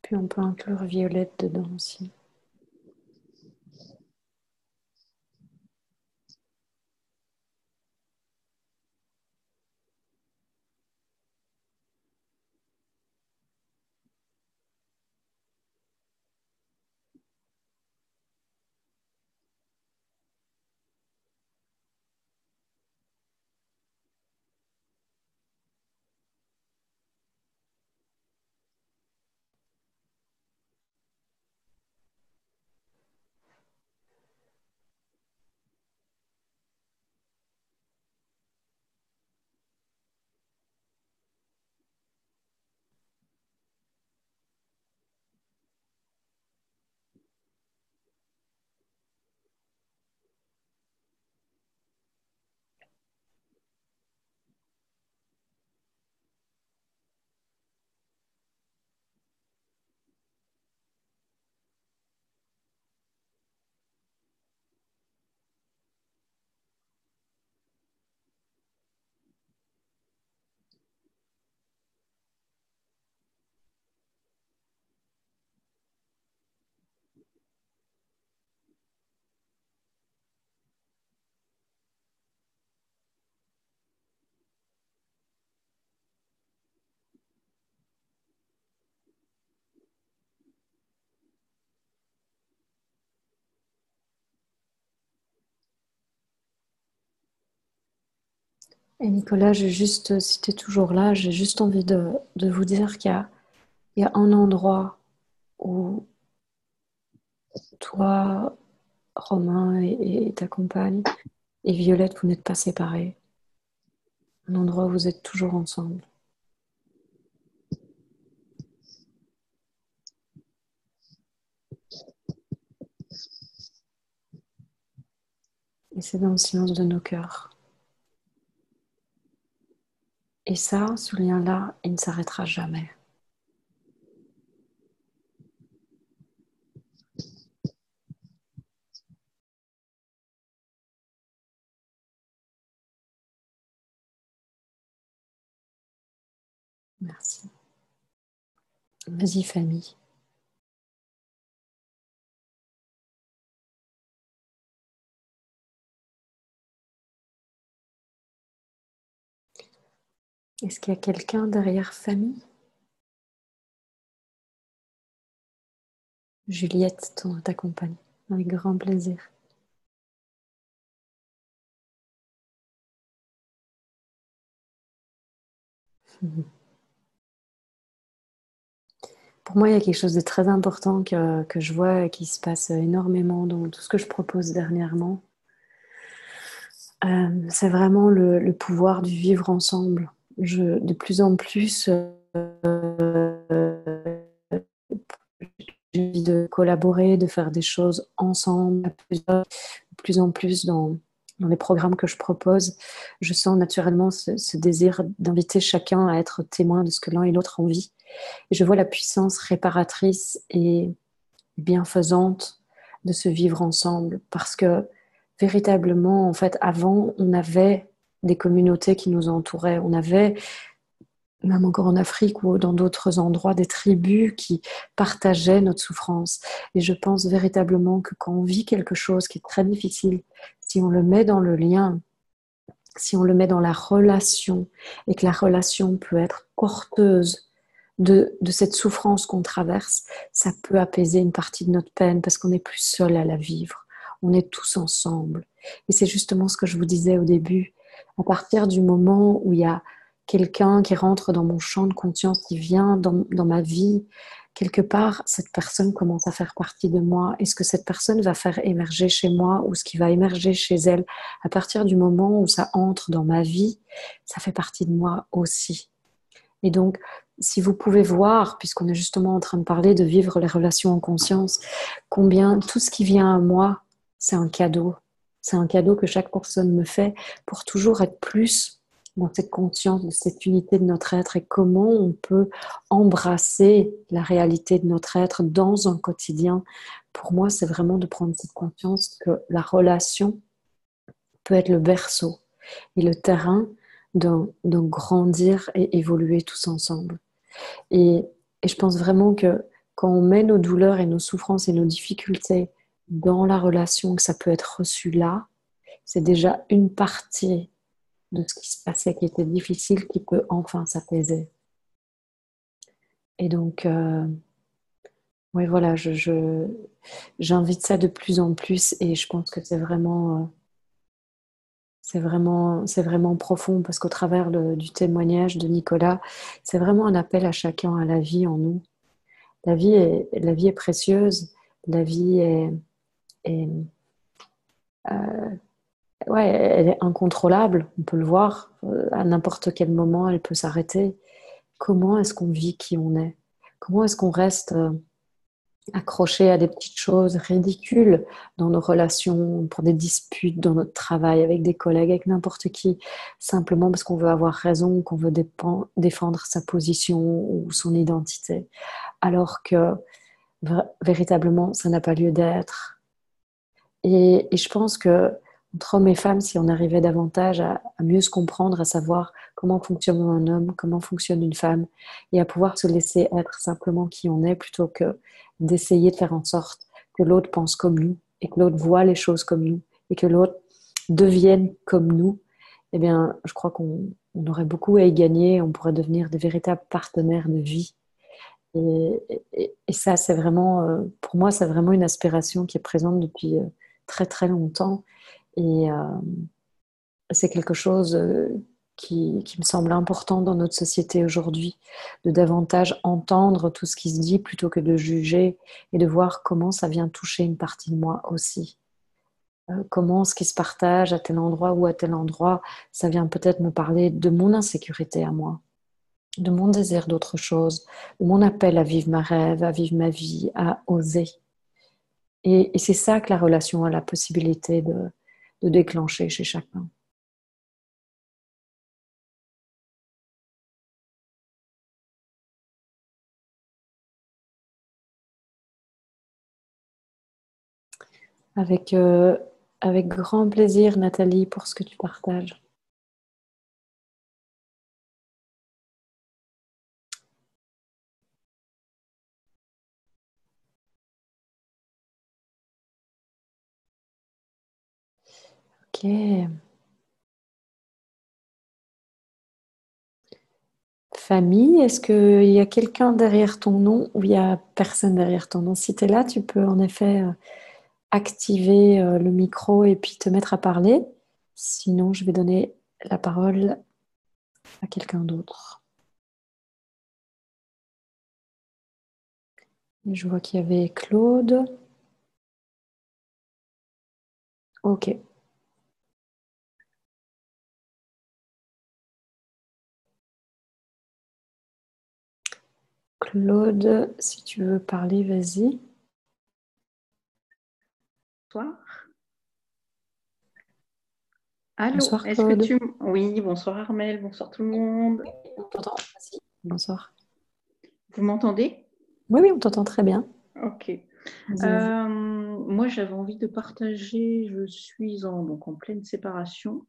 Puis on peut inclure Violette dedans aussi. Et Nicolas, si tu es toujours là, j'ai juste envie de vous dire il y a un endroit où toi, Romain et ta compagne, et Violette, vous n'êtes pas séparés. Un endroit où vous êtes toujours ensemble. Et c'est dans le silence de nos cœurs. Et ça, ce lien-là, il ne s'arrêtera jamais. Merci. Vas-y, famille. Est-ce qu'il y a quelqu'un derrière famille? Juliette, ta compagne. Avec grand plaisir. Pour moi, il y a quelque chose de très important que je vois et qui se passe énormément dans tout ce que je propose dernièrement. C'est vraiment le pouvoir du vivre ensemble. De plus en plus, j'ai envie de collaborer, de faire des choses ensemble, de plus en plus dans les programmes que je propose. Je sens naturellement ce désir d'inviter chacun à être témoin de ce que l'un et l'autre ont vit. Et je vois la puissance réparatrice et bienfaisante de se vivre ensemble. Parce que véritablement, en fait, avant, on avait des communautés qui nous entouraient. On avait, même encore en Afrique ou dans d'autres endroits, des tribus qui partageaient notre souffrance. Et je pense véritablement que quand on vit quelque chose qui est très difficile, si on le met dans le lien, si on le met dans la relation, et que la relation peut être porteuse de cette souffrance qu'on traverse, ça peut apaiser une partie de notre peine parce qu'on n'est plus seul à la vivre. On est tous ensemble. Et c'est justement ce que je vous disais au début. À partir du moment où il y a quelqu'un qui rentre dans mon champ de conscience, qui vient dans ma vie, quelque part, cette personne commence à faire partie de moi. Et ce que cette personne va faire émerger chez moi ou ce qui va émerger chez elle, à partir du moment où ça entre dans ma vie, ça fait partie de moi aussi. Et donc, si vous pouvez voir, puisqu'on est justement en train de parler de vivre les relations en conscience, combien tout ce qui vient à moi, c'est un cadeau. C'est un cadeau que chaque personne me fait pour toujours être plus dans cette conscience, de cette unité de notre être et comment on peut embrasser la réalité de notre être dans un quotidien. Pour moi, c'est vraiment de prendre cette conscience que la relation, peut être le berceau et le terrain d'un grandir et évoluer tous ensemble. Et je pense vraiment que quand on met nos douleurs et nos souffrances et nos difficultés dans la relation, que ça peut être reçu là, c'est déjà une partie de ce qui se passait qui était difficile qui peut enfin s'apaiser. Et donc, oui, voilà, j'invite ça de plus en plus et je pense que c'est vraiment profond parce qu'au travers du témoignage de Nicolas, c'est vraiment un appel à chacun à la vie en nous. La vie est précieuse, la vie est, ouais, elle est incontrôlable, on peut le voir. À n'importe quel moment, elle peut s'arrêter. Comment est-ce qu'on vit qui on est? Comment est-ce qu'on reste accroché à des petites choses ridicules dans nos relations, pour des disputes dans notre travail, avec des collègues, avec n'importe qui, simplement parce qu'on veut avoir raison, qu'on veut défendre sa position ou son identité, alors que véritablement, ça n'a pas lieu d'être. Et je pense que entre hommes et femmes, si on arrivait davantage à mieux se comprendre, à savoir comment fonctionne un homme, comment fonctionne une femme, et à pouvoir se laisser être simplement qui on est, plutôt que d'essayer de faire en sorte que l'autre pense comme nous, et que l'autre voit les choses comme nous, et que l'autre devienne comme nous, eh bien, je crois qu'on aurait beaucoup à y gagner, on pourrait devenir des véritables partenaires de vie. Et ça, c'est vraiment, pour moi, c'est vraiment une aspiration qui est présente depuis très très longtemps. Et c'est quelque chose qui me semble important dans notre société aujourd'hui, de davantage entendre tout ce qui se dit plutôt que de juger et de voir comment ça vient toucher une partie de moi aussi. Comment ce qui se partage à tel endroit ou à tel endroit, ça vient peut-être me parler de mon insécurité à moi, de mon désir d'autre chose, de mon appel à vivre ma rêve, à vivre ma vie, à oser. Et c'est ça que la relation a la possibilité de déclencher chez chacun. Avec, avec grand plaisir, Nathalie, pour ce que tu partages. Ok. Famille, est-ce qu'il y a quelqu'un derrière ton nom ou il n'y a personne derrière ton nom? Si tu es là, tu peux en effet activer le micro et puis te mettre à parler. Sinon, je vais donner la parole à quelqu'un d'autre. Je vois qu'il y avait Claude. Ok. Claude, si tu veux parler, vas-y. Bonsoir. Allô, Bonsoir est-ce que Claude. tu... Oui, bonsoir Armelle, bonsoir tout le monde. On t'entend. Vas-y. Bonsoir. Vous m'entendez? Oui, oui, on t'entend très bien. Ok. Vas-y, vas-y. Moi, j'avais envie de partager, je suis donc en pleine séparation,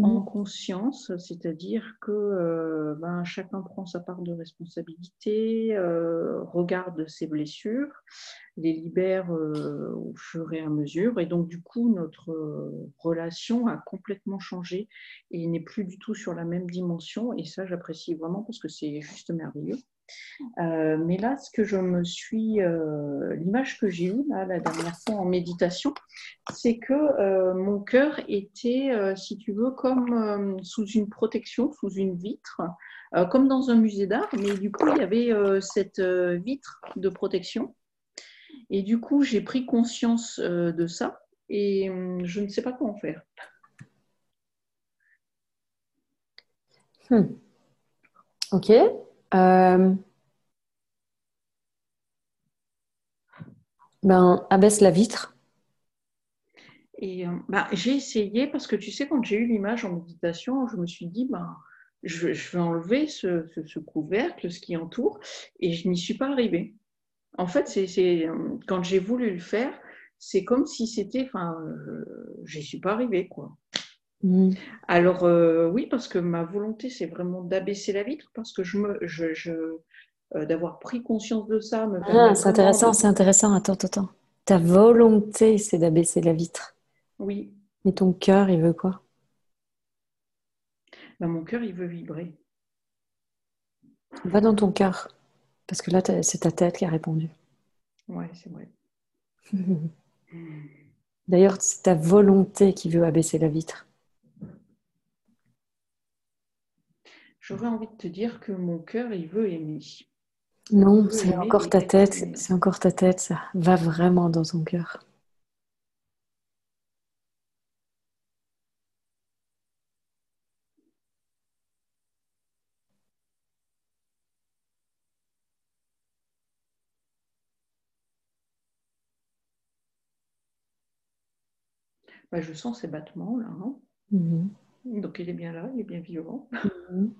en Mhm. conscience, c'est-à-dire que chacun prend sa part de responsabilité, regarde ses blessures, les libère au fur et à mesure. Et donc, du coup, notre relation a complètement changé et n'est plus du tout sur la même dimension. Et ça, j'apprécie vraiment parce que c'est juste merveilleux. Mais là, ce que je me suis, l'image que j'ai eue là, la dernière fois en méditation, c'est que mon cœur était, si tu veux, comme sous une protection, sous une vitre, comme dans un musée d'art. Mais du coup, il y avait cette vitre de protection. Et du coup, j'ai pris conscience de ça et je ne sais pas comment faire. Ok. Abaisse la vitre. Et j'ai essayé parce que tu sais, quand j'ai eu l'image en méditation, je me suis dit, je vais enlever ce couvercle, ce qui entoure, et je n'y suis pas arrivée. En fait, quand j'ai voulu le faire, c'est comme si c'était, j'y suis pas arrivée, quoi. Mhm. Alors, oui, parce que ma volonté, c'est vraiment d'abaisser la vitre, parce que d'avoir pris conscience de ça me permet Ah, c'est vraiment intéressant, de... c'est intéressant. Attends, attends, attends. Ta volonté, c'est d'abaisser la vitre. Oui, Mais ton cœur, il veut quoi? ben, mon cœur, il veut vibrer. Va dans ton cœur. Parce que là, c'est ta tête qui a répondu. Ouais, c'est vrai. D'ailleurs, c'est ta volonté qui veut abaisser la vitre. J'aurais envie de te dire que mon cœur, il veut aimer. Il Non, veut c'est aimer encore ta et être tête. aimé. C'est encore ta tête, ça. Va vraiment dans ton cœur. Ben, je sens ces battements là, hein. Mhm. Donc il est bien là, il est bien vivant. Mhm.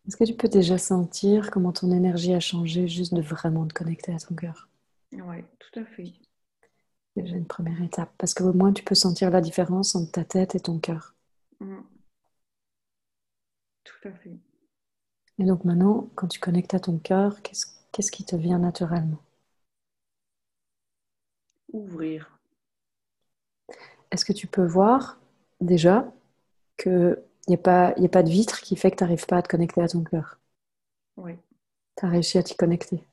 Est-ce que tu peux déjà sentir comment ton énergie a changé juste de vraiment te connecter à ton cœur? Ouais, tout à fait. C'est déjà une première étape. Parce qu'au moins, tu peux sentir la différence entre ta tête et ton cœur. Mm, tout à fait. Et donc maintenant, quand tu connectes à ton cœur, qu'est-ce qui te vient naturellement? Ouvrir. Est-ce que tu peux voir déjà qu'il y a pas de vitre qui fait que tu n'arrives pas à te connecter à ton cœur? Oui, Tu as réussi à t'y connecter.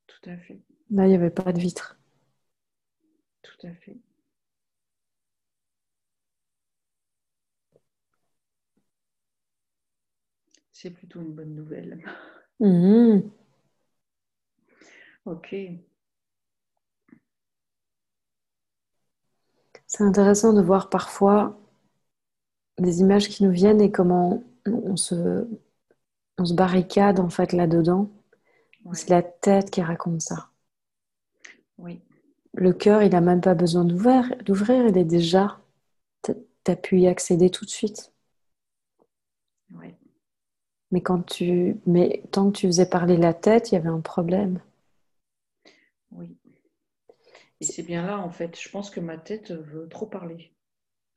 tout à fait. Là, il n'y avait pas de vitre. Tout à fait. C'est plutôt une bonne nouvelle. Mhm. Ok. C'est intéressant de voir parfois des images qui nous viennent et comment on se barricade en fait là-dedans. Ouais. C'est la tête qui raconte ça. Oui. Le cœur, il n'a même pas besoin d'ouvrir, il est déjà. T'as pu y accéder tout de suite. Ouais. Mais tant que tu faisais parler la tête, il y avait un problème. Oui. Et c'est bien là, en fait. Je pense que ma tête veut trop parler.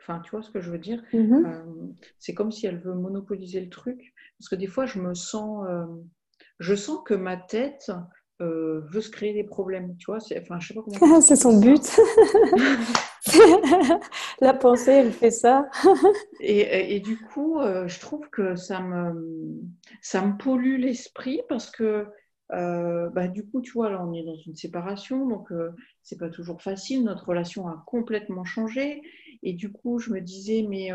Enfin, tu vois ce que je veux dire? Mhm. Euh, c'est comme si elle veut monopoliser le truc. Parce que des fois, je sens que ma tête veut se créer des problèmes. Tu vois? Enfin, je sais pas comment C'est t'expliquer son ça. but. La pensée, elle fait ça. Et du coup, je trouve que ça me pollue l'esprit parce que, bah, du coup, tu vois, là, on est dans une séparation, donc c'est pas toujours facile. Notre relation a complètement changé. Et du coup, je me disais, mais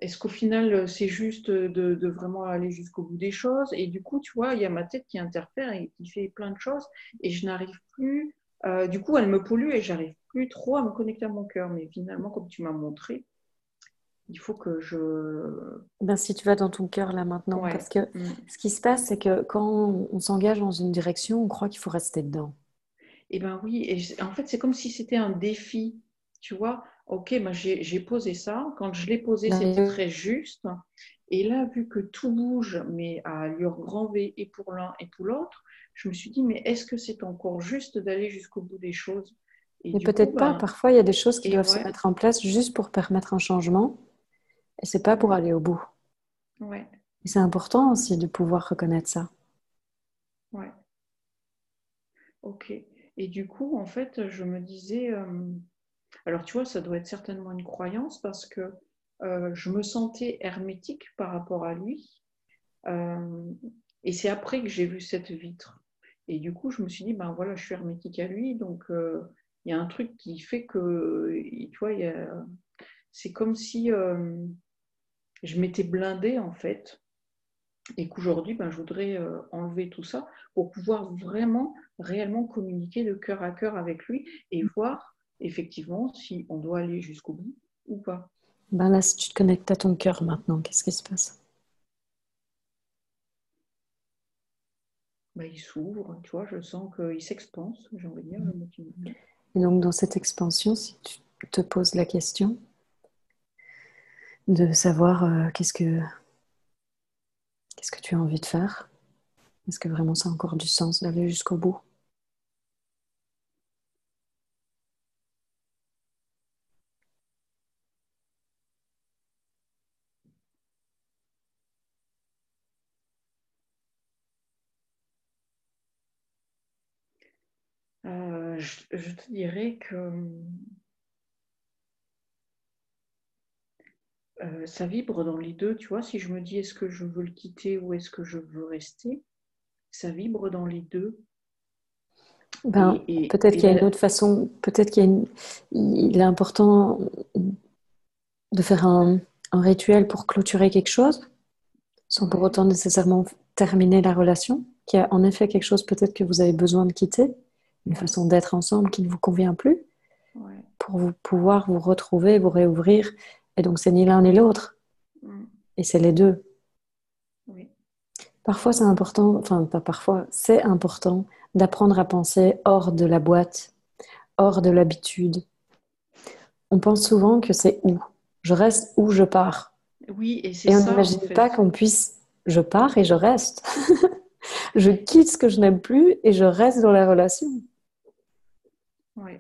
est-ce qu'au final, c'est juste de vraiment aller jusqu'au bout des choses? Et du coup, tu vois, il y a ma tête qui interfère et qui fait plein de choses et je n'arrive plus. Du coup, elle me pollue et j'arrive plus trop à me connecter à mon cœur. Mais finalement, comme tu m'as montré, il faut que je... Ben, si tu vas dans ton cœur là maintenant, Ouais. parce que Mm. ce qui se passe, c'est que quand on s'engage dans une direction, on croit qu'il faut rester dedans. Eh ben oui, en fait, c'est comme si c'était un défi, tu vois. Ok, ben j'ai posé ça. Quand je l'ai posé, c'était D'ailleurs, très juste. Et là, vu que tout bouge, mais à allure grand V et pour l'un et pour l'autre, je me suis dit, mais est-ce que c'est encore juste d'aller jusqu'au bout des choses? Et mais du coup, peut-être pas. ben, Parfois, il y a des choses qui et doivent se ouais, mettre en place juste pour permettre un changement, et c'est pas pour mm, aller au bout. ouais, Et c'est important aussi de pouvoir reconnaître ça. ouais, ok. Et du coup, en fait, je me disais, alors tu vois, ça doit être certainement une croyance parce que je me sentais hermétique par rapport à lui. Euh, et c'est après que j'ai vu cette vitre. Et du coup, je me suis dit, ben voilà, je suis hermétique à lui, donc il y a un truc qui fait que, tu vois, c'est comme si je m'étais blindée en fait, et qu'aujourd'hui, ben, je voudrais enlever tout ça pour pouvoir vraiment, réellement communiquer de cœur à cœur avec lui et voir effectivement si on doit aller jusqu'au bout ou pas. Ben là, si tu te connectes à ton cœur maintenant, qu'est-ce qui se passe? Ben, il s'ouvre, tu vois, je sens qu'il s'expanse, j'ai envie de dire le mot qui me vient. Et donc, dans cette expansion, si tu te poses la question de savoir qu'est-ce que tu as envie de faire, est-ce que vraiment ça a encore du sens d'aller jusqu'au bout? Je te dirais que ça vibre dans les deux, tu vois. Si je me dis est-ce que je veux le quitter ou est-ce que je veux rester, ça vibre dans les deux. Peut-être qu'il y a une autre façon, peut-être il est important de faire un rituel pour clôturer quelque chose, sans pour autant nécessairement terminer la relation, qu'il y a en effet quelque chose peut-être que vous avez besoin de quitter, une façon d'être ensemble qui ne vous convient plus, pour pouvoir vous retrouver, vous réouvrir, et donc c'est ni l'un ni l'autre, et c'est les deux. Parfois c'est important, enfin pas parfois, c'est important d'apprendre à penser hors de la boîte, hors de l'habitude. On pense souvent que c'est où. Je reste ou je pars. Oui, et c'est et on ça. n'imagine En fait. pas qu'on puisse, je pars et je reste. Je quitte ce que je n'aime plus et je reste dans la relation. Oui,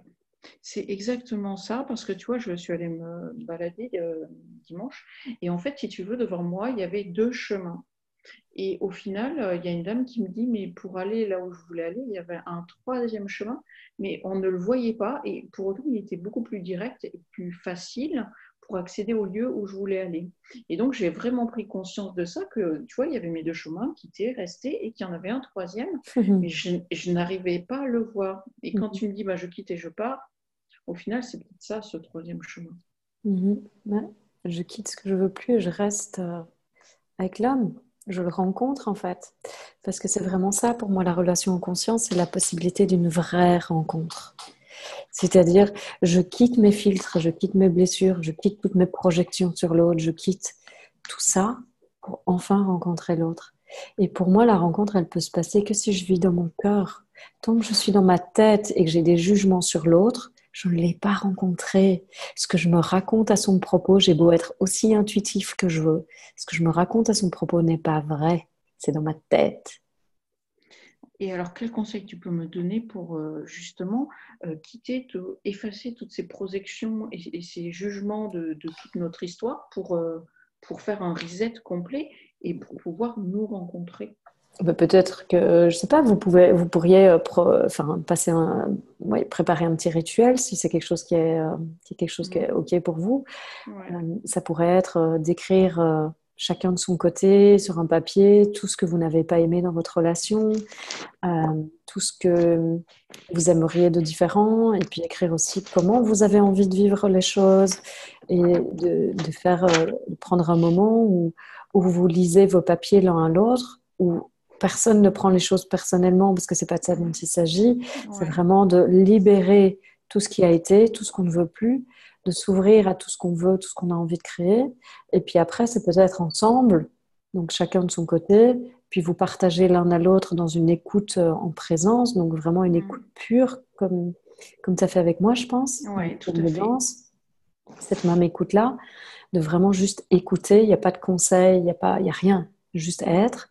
c'est exactement ça, parce que tu vois, je suis allée me balader dimanche, et en fait, si tu veux, devant moi, il y avait deux chemins. Et au final, il y a une dame qui me dit, mais pour aller là où je voulais aller, il y avait un troisième chemin, mais on ne le voyait pas, et pour autant, il était beaucoup plus direct et plus facile pour accéder au lieu où je voulais aller. Et donc, j'ai vraiment pris conscience de ça, que tu vois, il y avait mes deux chemins qui étaient restés et qu'il y en avait un troisième, mais je n'arrivais pas à le voir. Et quand tu me dis, bah, je quitte et je pars, au final, c'est peut-être ça, ce troisième chemin. Ouais. Je quitte ce que je veux plus et je reste avec l'homme. Je le rencontre en fait. Parce que c'est vraiment ça pour moi, la relation en conscience, c'est la possibilité d'une vraie rencontre. C'est-à-dire, je quitte mes filtres, je quitte mes blessures, je quitte toutes mes projections sur l'autre, je quitte tout ça pour enfin rencontrer l'autre. Et pour moi, la rencontre, elle peut se passer que si je vis dans mon cœur. Tant que je suis dans ma tête et que j'ai des jugements sur l'autre, je ne l'ai pas rencontré. Ce que je me raconte à son propos, j'ai beau être aussi intuitif que je veux, ce que je me raconte à son propos n'est pas vrai. C'est dans ma tête. Et alors, quel conseil tu peux me donner pour justement quitter, effacer toutes ces projections et ces jugements de toute notre histoire pour faire un reset complet et pour pouvoir nous rencontrer? Peut-être que, je sais pas, vous pourriez préparer un petit rituel si c'est quelque chose qui est quelque chose qui est OK pour vous. Ouais. Ça pourrait être d'écrire chacun de son côté sur un papier tout ce que vous n'avez pas aimé dans votre relation, tout ce que vous aimeriez de différent, et puis écrire aussi comment vous avez envie de vivre les choses et de prendre un moment où vous lisez vos papiers l'un à l'autre, où personne ne prend les choses personnellement parce que c'est pas de ça dont il s'agit. C'est vraiment de libérer tout ce qui a été, tout ce qu'on ne veut plus, de s'ouvrir à tout ce qu'on veut, tout ce qu'on a envie de créer. Et puis après, c'est peut-être ensemble, donc chacun de son côté, puis vous partagez l'un à l'autre dans une écoute en présence, donc vraiment une écoute pure, comme tu as fait avec moi, je pense, tout à fait. cette même écoute-là, de vraiment juste écouter, il n'y a pas de conseil, il n'y a rien, juste être.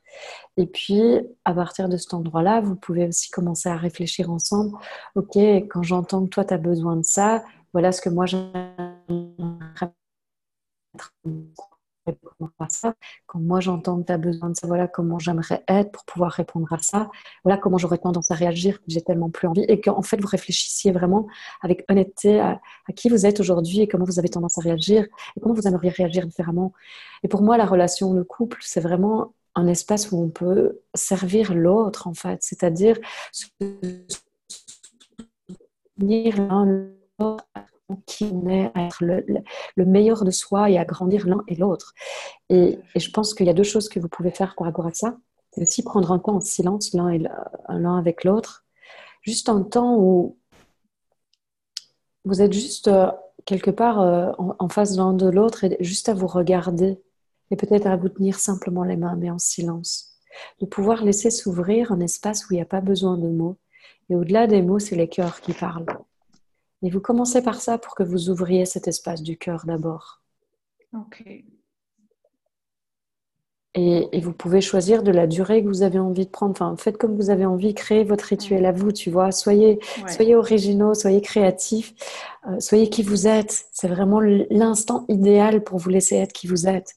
Et puis, à partir de cet endroit-là, vous pouvez aussi commencer à réfléchir ensemble. Ok, quand j'entends que toi, tu as besoin de ça, voilà ce que moi, j'aimerais répondre à ça. Quand moi, j'entends que tu as besoin de ça, voilà comment j'aimerais être pour pouvoir répondre à ça. Voilà comment j'aurais tendance à réagir, que j'ai tellement plus envie. Et qu'en fait, vous réfléchissiez vraiment avec honnêteté à qui vous êtes aujourd'hui et comment vous avez tendance à réagir et comment vous aimeriez réagir différemment. Et pour moi, la relation, le couple, c'est vraiment un espace où on peut servir l'autre, en fait, c'est-à-dire se soutenir l'un l'autre qui on est, à être le meilleur de soi et à grandir l'un et l'autre. Et je pense qu'il y a deux choses que vous pouvez faire par rapport à ça. C'est aussi prendre un temps en silence l'un avec l'autre, juste un temps où vous êtes juste quelque part en face l'un de l'autre et juste à vous regarder et peut-être à vous tenir simplement les mains, mais en silence. De pouvoir laisser s'ouvrir un espace où il n'y a pas besoin de mots. Et au-delà des mots, c'est les cœurs qui parlent. Et vous commencez par ça pour que vous ouvriez cet espace du cœur d'abord. Ok. Et vous pouvez choisir de la durée que vous avez envie de prendre. Enfin, faites comme vous avez envie, créez votre rituel à vous, tu vois. Soyez originaux, soyez créatifs, soyez qui vous êtes. C'est vraiment l'instant idéal pour vous laisser être qui vous êtes.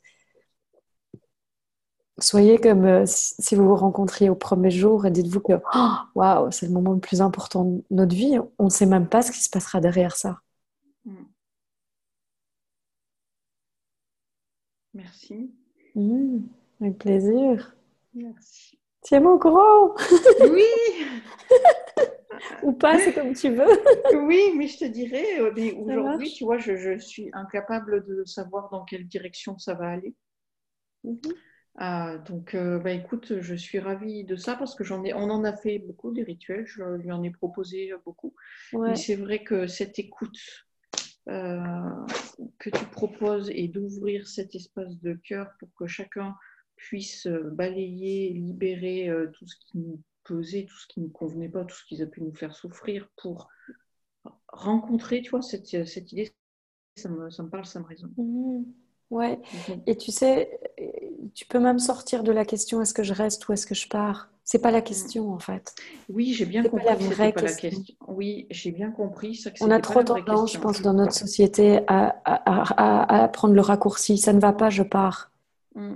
Soyez comme si vous vous rencontriez au premier jour et dites-vous que oh, waouh, c'est le moment le plus important de notre vie. On ne sait même pas ce qui se passera derrière ça. Mm. Merci. Avec plaisir. Merci. Tiens-moi au courant Oui, ou pas, c'est comme tu veux. oui, mais je te dirais, mais Ça aujourd'hui, marche. tu vois, je suis incapable de savoir dans quelle direction ça va aller. Mhm. Donc, bah, écoute, je suis ravie de ça parce que on en a fait beaucoup des rituels, je lui en ai proposé beaucoup. Mais Ouais. c'est vrai que cette écoute euh, que tu proposes et d'ouvrir cet espace de cœur pour que chacun puisse balayer, libérer tout ce qui nous pesait, tout ce qui ne nous convenait pas, tout ce qui a pu nous faire souffrir pour rencontrer, tu vois, cette idée, ça me parle, ça me résonne. Mhm. Ouais. Donc, Et tu sais, tu peux même sortir de la question est-ce que je reste ou est-ce que je pars? C'est pas la question en fait. oui, j'ai bien C'est pas la compris que c'était vraie pas la question. question. Oui, j'ai bien compris ça, que On a c'était pas trop la vraie tendance, je question. pense, dans notre société à prendre le raccourci. Ça ne va pas, je pars. Mm.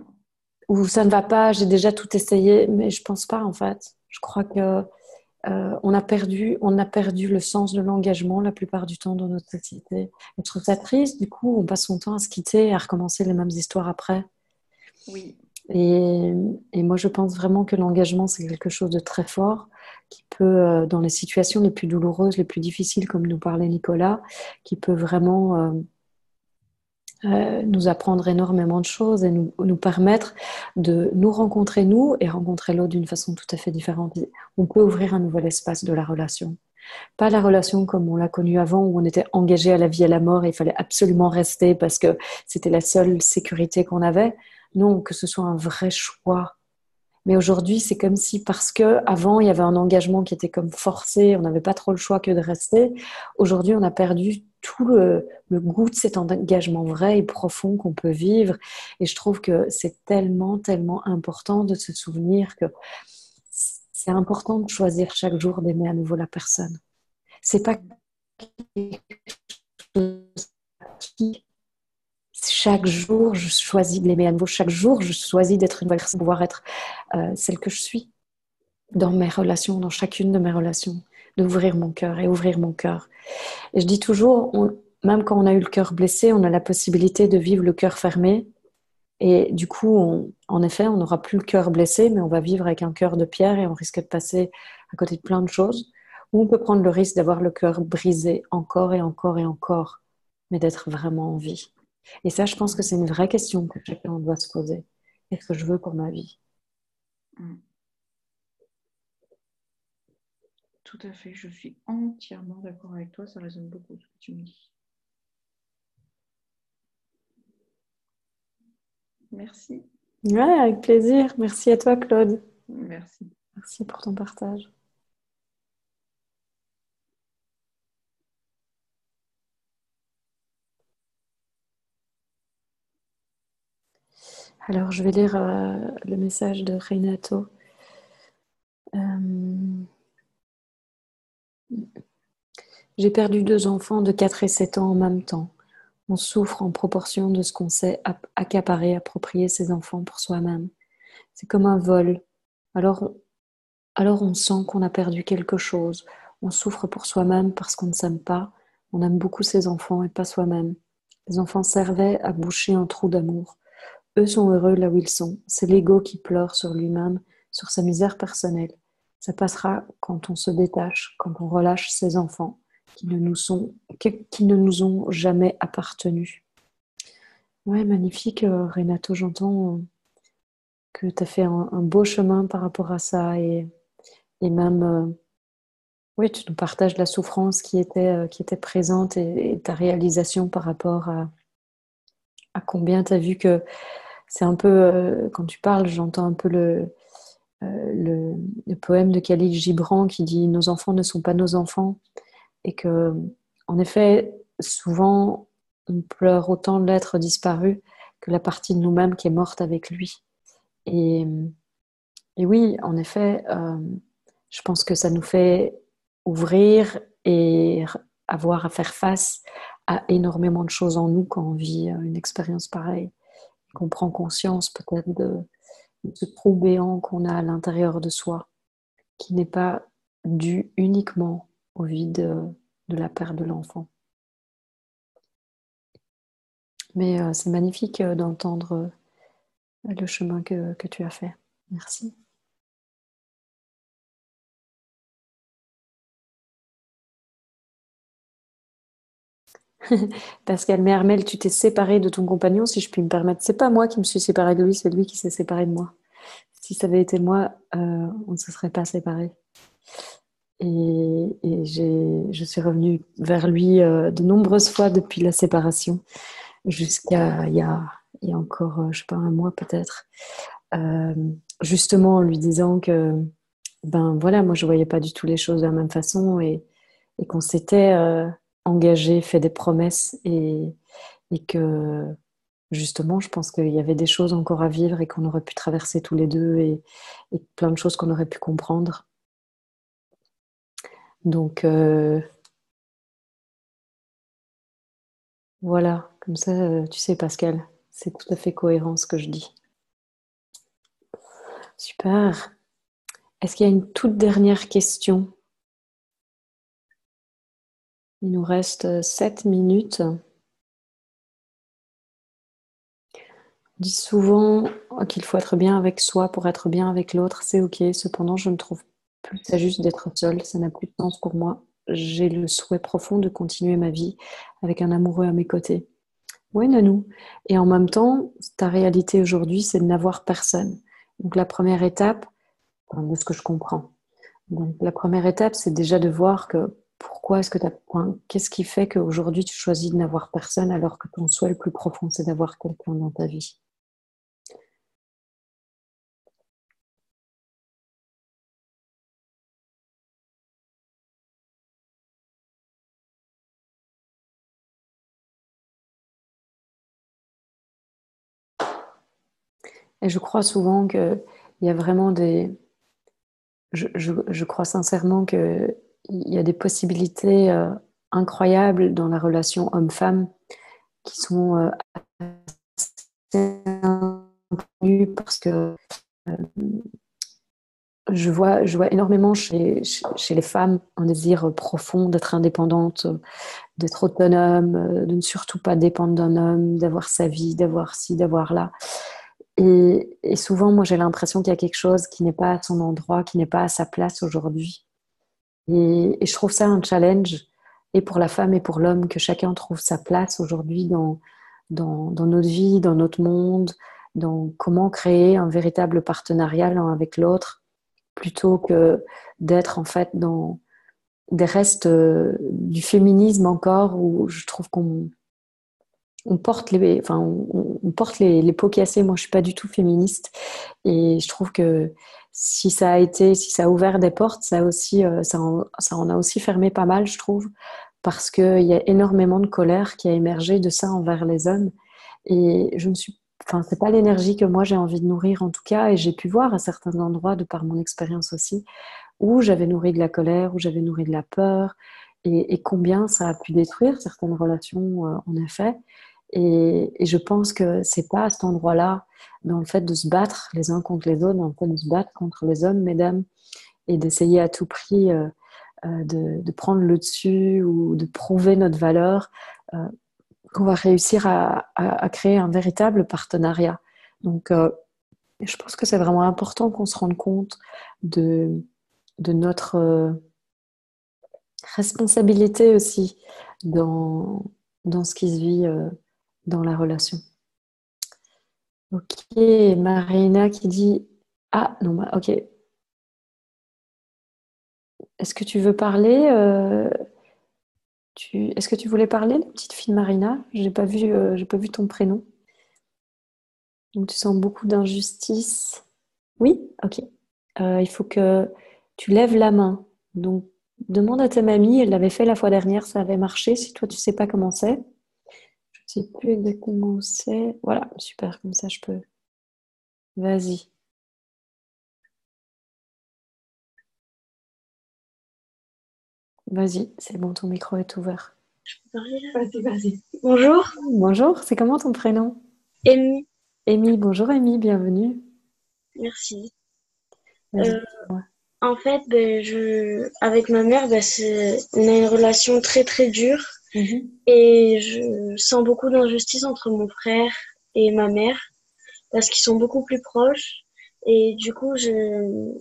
Ou ça ne va pas, j'ai déjà tout essayé. Mais je pense pas, en fait. Je crois que on a perdu le sens de l'engagement la plupart du temps dans notre société. Et je trouve ça triste. Du coup, on passe son temps à se quitter et à recommencer les mêmes histoires après. Oui, Et, et moi, je pense vraiment que l'engagement, c'est quelque chose de très fort qui peut, dans les situations les plus douloureuses, les plus difficiles, comme nous parlait Nicolas, qui peut vraiment nous apprendre énormément de choses et nous permettre de nous rencontrer, nous, et rencontrer l'autre d'une façon tout à fait différente. On peut ouvrir un nouvel espace de la relation. Pas la relation comme on l'a connue avant, où on était engagé à la vie et à la mort et il fallait absolument rester parce que c'était la seule sécurité qu'on avait. Non, que ce soit un vrai choix. Mais aujourd'hui, c'est comme si parce que avant il y avait un engagement qui était comme forcé, on n'avait pas trop le choix que de rester. Aujourd'hui, on a perdu tout le goût de cet engagement vrai et profond qu'on peut vivre. Et je trouve que c'est tellement, tellement important de se souvenir que c'est important de choisir chaque jour d'aimer à nouveau la personne. C'est pas quelque chose qui chaque jour je choisis de l'aimer à nouveau. Chaque jour, je choisis d'être une nouvelle personne, de pouvoir être celle que je suis dans mes relations, dans chacune de mes relations, d'ouvrir mon cœur et ouvrir mon cœur. Et je dis toujours, même quand on a eu le cœur blessé, on a la possibilité de vivre le cœur fermé. Et du coup, en effet, on n'aura plus le cœur blessé, mais on va vivre avec un cœur de pierre et on risque de passer à côté de plein de choses. Ou on peut prendre le risque d'avoir le cœur brisé encore et encore et encore, mais d'être vraiment en vie. Et ça, je pense que c'est une vraie question que chacun doit se poser. Qu'est-ce que je veux pour ma vie? mm. Tout à fait, je suis entièrement d'accord avec toi, ça résonne beaucoup ce que tu me dis. Merci. Ouais, avec plaisir. Merci à toi, Claude. Merci. Merci pour ton partage. Alors, je vais lire le message de Renato. J'ai perdu 2 enfants de 4 et 7 ans en même temps. On souffre en proportion de ce qu'on sait accaparer, approprier ses enfants pour soi-même. C'est comme un vol. Alors, alors on sent qu'on a perdu quelque chose. On souffre pour soi-même parce qu'on ne s'aime pas. On aime beaucoup ses enfants et pas soi-même. Les enfants servaient à boucher un trou d'amour. Eux sont heureux là où ils sont. C'est l'ego qui pleure sur lui-même, sur sa misère personnelle. Ça passera quand on se détache, quand on relâche ses enfants qui ne nous ont jamais appartenu. Ouais, magnifique, Renato. J'entends que tu as fait un beau chemin par rapport à ça et même, oui, tu nous partages la souffrance qui était présente et ta réalisation par rapport à combien tu as vu que c'est un peu, quand tu parles, j'entends un peu le poème de Khalil Gibran qui dit nos enfants ne sont pas nos enfants et que en effet souvent on pleure autant l'être disparu que la partie de nous-mêmes qui est morte avec lui et, et oui en effet je pense que ça nous fait ouvrir et avoir à faire face à énormément de choses en nous quand on vit une expérience pareille qu'on prend conscience peut-être ce trou béant qu'on a à l'intérieur de soi, qui n'est pas dû uniquement au vide de la perte de l'enfant. Mais c'est magnifique d'entendre le chemin que tu as fait. Merci. Pascal Mermel, tu t'es séparée de ton compagnon, si je puis me permettre. C'est pas moi qui me suis séparée de lui, c'est lui qui s'est séparé de moi. Si ça avait été moi, on ne se serait pas séparés. Et je suis revenue vers lui de nombreuses fois depuis la séparation, jusqu'à il y a encore, je sais pas, un mois peut-être, justement en lui disant que, ben voilà, moi je voyais pas du tout les choses de la même façon et qu'on s'était engagé, fait des promesses et que justement, je pense qu'il y avait des choses encore à vivre et qu'on aurait pu traverser tous les deux et plein de choses qu'on aurait pu comprendre. Donc voilà, comme ça, tu sais Pascal, c'est tout à fait cohérent ce que je dis. Super. Est-ce qu'il y a une toute dernière question? Il nous reste 7 minutes. On dit souvent qu'il faut être bien avec soi pour être bien avec l'autre. C'est ok. Cependant, je ne trouve plus ça juste d'être seule. Ça n'a plus de sens pour moi. J'ai le souhait profond de continuer ma vie avec un amoureux à mes côtés. Oui, Nanou. Et en même temps, ta réalité aujourd'hui, c'est de n'avoir personne. Donc la première étape, de ce que je comprends. Donc la première étape, c'est déjà de voir que pourquoi est-ce que qu'est-ce qui fait qu'aujourd'hui tu choisis de n'avoir personne alors que ton souhait le plus profond, c'est d'avoir quelqu'un dans ta vie. Et je crois souvent qu'il y a vraiment des... Je crois sincèrement qu'il y a des possibilités incroyables dans la relation homme-femme qui sont assez inconnues parce que je vois énormément chez les femmes un désir profond d'être indépendante, d'être autonome, de ne surtout pas dépendre d'un homme, d'avoir sa vie, d'avoir ci, d'avoir là. Et souvent, moi, j'ai l'impression qu'il y a quelque chose qui n'est pas à son endroit, qui n'est pas à sa place aujourd'hui. Et je trouve ça un challenge, et pour la femme et pour l'homme, que chacun trouve sa place aujourd'hui dans notre vie, dans notre monde, dans comment créer un véritable partenariat l'un avec l'autre, plutôt que d'être en fait dans des restes du féminisme encore, où je trouve qu'on porte on porte les pots cassés. Moi, je suis pas du tout féministe, et je trouve que si ça a ouvert des portes, ça aussi, ça en a aussi fermé pas mal, je trouve, parce qu'il y a énormément de colère qui a émergé de ça envers les hommes. Et c'est pas l'énergie que moi j'ai envie de nourrir en tout cas, et j'ai pu voir à certains endroits, de par mon expérience aussi, où j'avais nourri de la colère, où j'avais nourri de la peur, et combien ça a pu détruire certaines relations, en effet. Et je pense que c'est pas à cet endroit-là, dans le fait de se battre les uns contre les autres, dans le fait de se battre contre les hommes, mesdames, et d'essayer à tout prix de prendre le dessus ou de prouver notre valeur, qu'on va réussir à créer un véritable partenariat. Donc, je pense que c'est vraiment important qu'on se rende compte de notre responsabilité aussi dans ce qui se vit dans la relation. Ok, Marina qui dit... Ah, non, ok. Est-ce que tu veux parler Est-ce que tu voulais parler, la petite fille Marina? J'ai pas vu ton prénom. Donc tu sens beaucoup d'injustice. Oui? Ok. Il faut que tu lèves la main. Donc demande à ta mamie, elle l'avait fait la fois dernière, ça avait marché. Si toi tu sais pas comment c'est, je sais plus exactement où c'est. Voilà, super, comme ça je peux. Vas-y. Vas-y, c'est bon, ton micro est ouvert. Vas-y, vas-y. Bonjour, Bonjour, c'est comment ton prénom? Amy. Amy, bonjour Amy, bienvenue. merci. Vas-y, Euh, dis-moi. En fait, avec ma mère, on a une relation très très dure Mhm. et je sens beaucoup d'injustice entre mon frère et ma mère parce qu'ils sont beaucoup plus proches et du coup, je-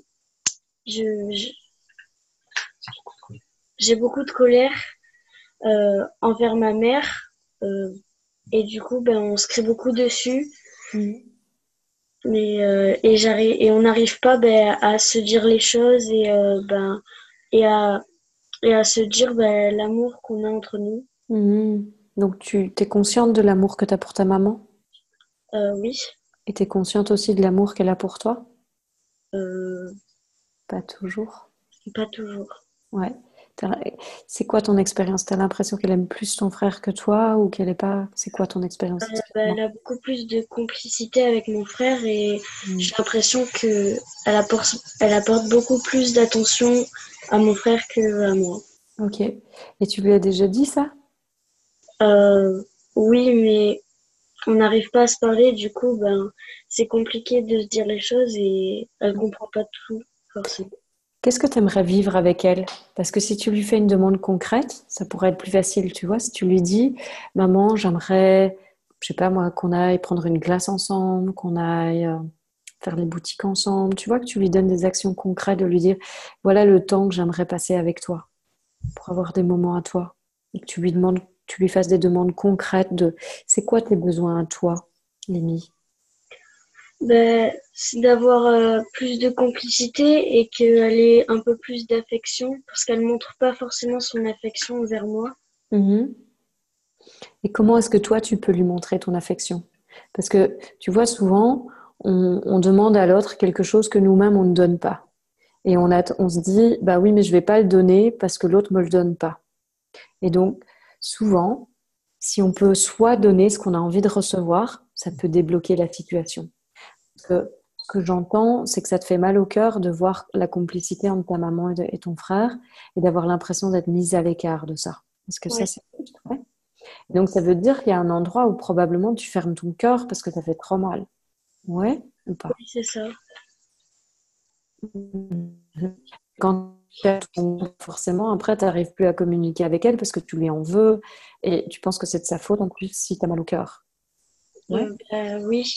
j'ai beaucoup de colère envers ma mère et du coup, on se crée beaucoup dessus. Mhm. Et on n'arrive pas à se dire les choses et à se dire l'amour qu'on a entre nous. Mhm. Donc, tu es consciente de l'amour que tu as pour ta maman Oui, et tu es consciente aussi de l'amour qu'elle a pour toi? euh, Pas toujours. pas toujours. Ouais. T'as- C'est quoi ton expérience? Tu as l'impression qu'elle aime plus ton frère que toi ou qu'elle est pas... C'est quoi ton expérience? Elle Explique-moi. a beaucoup plus de complicité avec mon frère et Mhm. j'ai l'impression que elle apporte beaucoup plus d'attention à mon frère que à moi. Ok. Et tu lui as déjà dit ça? Euh, oui, mais on n'arrive pas à se parler, du coup, c'est compliqué de se dire les choses et elle comprend pas tout, forcément. Qu'est-ce que tu aimerais vivre avec elle? Parce que si tu lui fais une demande concrète, ça pourrait être plus facile, tu vois. Si tu lui dis, maman, j'aimerais, je sais pas moi, qu'on aille prendre une glace ensemble, qu'on aille faire les boutiques ensemble, tu vois, que tu lui donnes des actions concrètes, de lui dire, voilà le temps que j'aimerais passer avec toi, pour avoir des moments à toi. Et que tu lui demandes, tu lui fasses des demandes concrètes de, c'est quoi tes besoins à toi, Lémi? C'est d'avoir plus de complicité et qu'elle ait un peu plus d'affection parce qu'elle montre pas forcément son affection envers moi. Mhm. Et comment est-ce que toi, tu peux lui montrer ton affection? Parce que tu vois, souvent, on demande à l'autre quelque chose que nous-mêmes, on ne donne pas. Et on se dit, bah oui, mais je vais pas le donner parce que l'autre me le donne pas. Et donc, souvent, si on peut soit donner ce qu'on a envie de recevoir, ça peut débloquer la situation. Parce que ce que j'entends, c'est que ça te fait mal au cœur de voir la complicité entre ta maman et ton frère et d'avoir l'impression d'être mise à l'écart de ça. Est-ce que ça, Oui, c'est juste? Ouais. Donc, ça veut dire qu'il y a un endroit où probablement tu fermes ton cœur parce que ça fait trop mal. Ouais ou pas? oui, c'est ça. Mhm. Quand forcément, après, tu n'arrives plus à communiquer avec elle parce que tu lui en veux et tu penses que c'est de sa faute en plus si tu as mal au cœur. Ouais. Oui.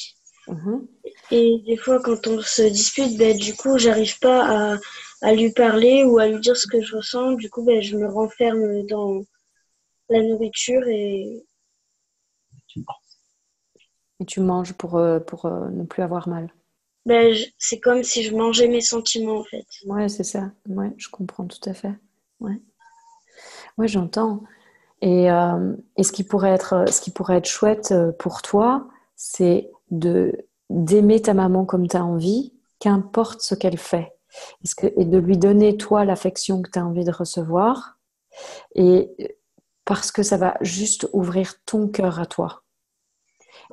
Mhm. Et des fois, quand on se dispute, du coup, j'arrive pas à lui parler ou à lui dire ce que je ressens. Du coup, je me renferme dans la nourriture et Et tu manges pour ne plus avoir mal. c'est comme si je mangeais mes sentiments en fait. Ouais, c'est ça. Ouais, je comprends tout à fait. Ouais, ouais, j'entends. Et ce qui pourrait être chouette pour toi, c'est de d'aimer ta maman comme tu as envie, qu'importe ce qu'elle fait. Et de lui donner, toi, l'affection que tu as envie de recevoir. Et parce que ça va juste ouvrir ton cœur à toi.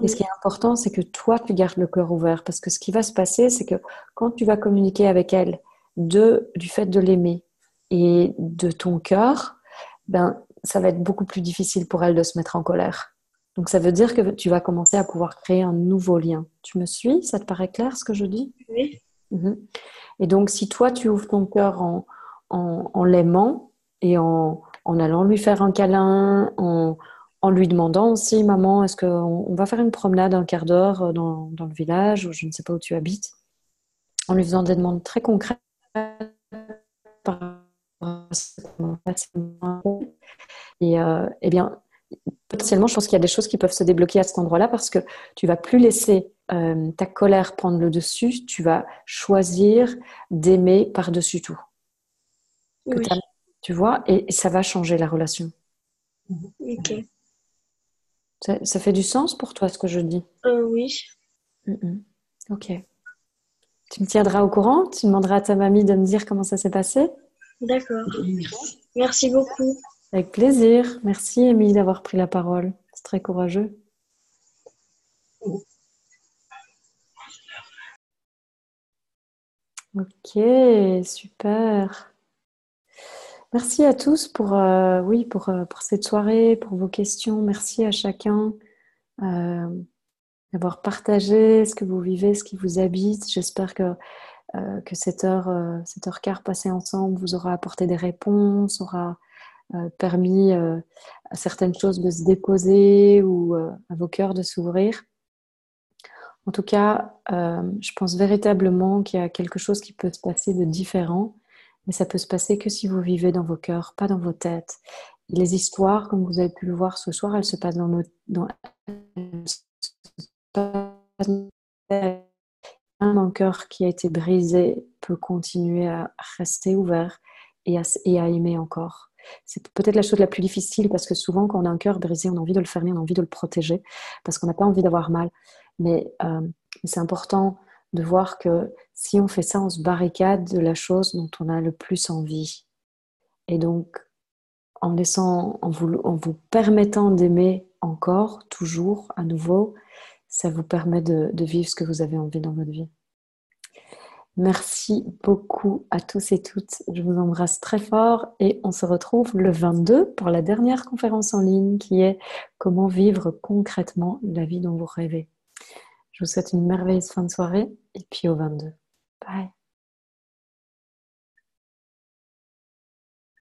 Et ce Oui, qui est important, c'est que toi, tu gardes le cœur ouvert. Parce que ce qui va se passer, c'est que quand tu vas communiquer avec elle du fait de l'aimer et de ton cœur, ben, ça va être beaucoup plus difficile pour elle de se mettre en colère. Donc, ça veut dire que tu vas commencer à pouvoir créer un nouveau lien. Tu me suis? Ça te paraît clair ce que je dis? oui, Mhm. Et donc, si toi, tu ouvres ton cœur en l'aimant et en allant lui faire un câlin, en lui demandant aussi, maman, est-ce qu'on va faire une promenade un quart d'heure dans le village ou je ne sais pas où tu habites, en lui faisant des demandes très concrètes par rapport à ce qu'on passe. Et eh bien, potentiellement, je pense qu'il y a des choses qui peuvent se débloquer à cet endroit-là parce que tu vas plus laisser ta colère prendre le dessus, tu vas choisir d'aimer par-dessus tout. Que oui. tu vois, et ça va changer la relation. Ok. Ça fait du sens pour toi ce que je dis? Oui, Mhm. Ok. Tu me tiendras au courant? Tu demanderas à ta mamie de me dire comment ça s'est passé? d'accord. Merci beaucoup. Avec plaisir. Merci, Émilie, d'avoir pris la parole. C'est très courageux. Ok, super. Merci à tous pour cette soirée, pour vos questions. Merci à chacun. Euh, d'avoir partagé ce que vous vivez, ce qui vous habite. J'espère que cette heure quart passée ensemble vous aura apporté des réponses, aura permis à certaines choses de se déposer ou à vos cœurs de s'ouvrir. En tout cas, je pense véritablement qu'il y a quelque chose qui peut se passer de différent, mais ça peut se passer que si vous vivez dans vos cœurs, pas dans vos têtes. Et les histoires, comme vous avez pu le voir ce soir, elles se passent un cœur qui a été brisé peut continuer à rester ouvert et à aimer encore. C'est peut-être la chose la plus difficile parce que souvent quand on a un cœur brisé, on a envie de le fermer, on a envie de le protéger parce qu'on n'a pas envie d'avoir mal. Mais c'est important de voir que si on fait ça, on se barricade de la chose dont on a le plus envie. Et donc, en vous permettant d'aimer encore, toujours, à nouveau, ça vous permet de vivre ce que vous avez envie dans votre vie. Merci beaucoup à tous et toutes. Je vous embrasse très fort et on se retrouve le 22 pour la dernière conférence en ligne qui est comment vivre concrètement la vie dont vous rêvez. Je vous souhaite une merveilleuse fin de soirée et puis au 22. Bye.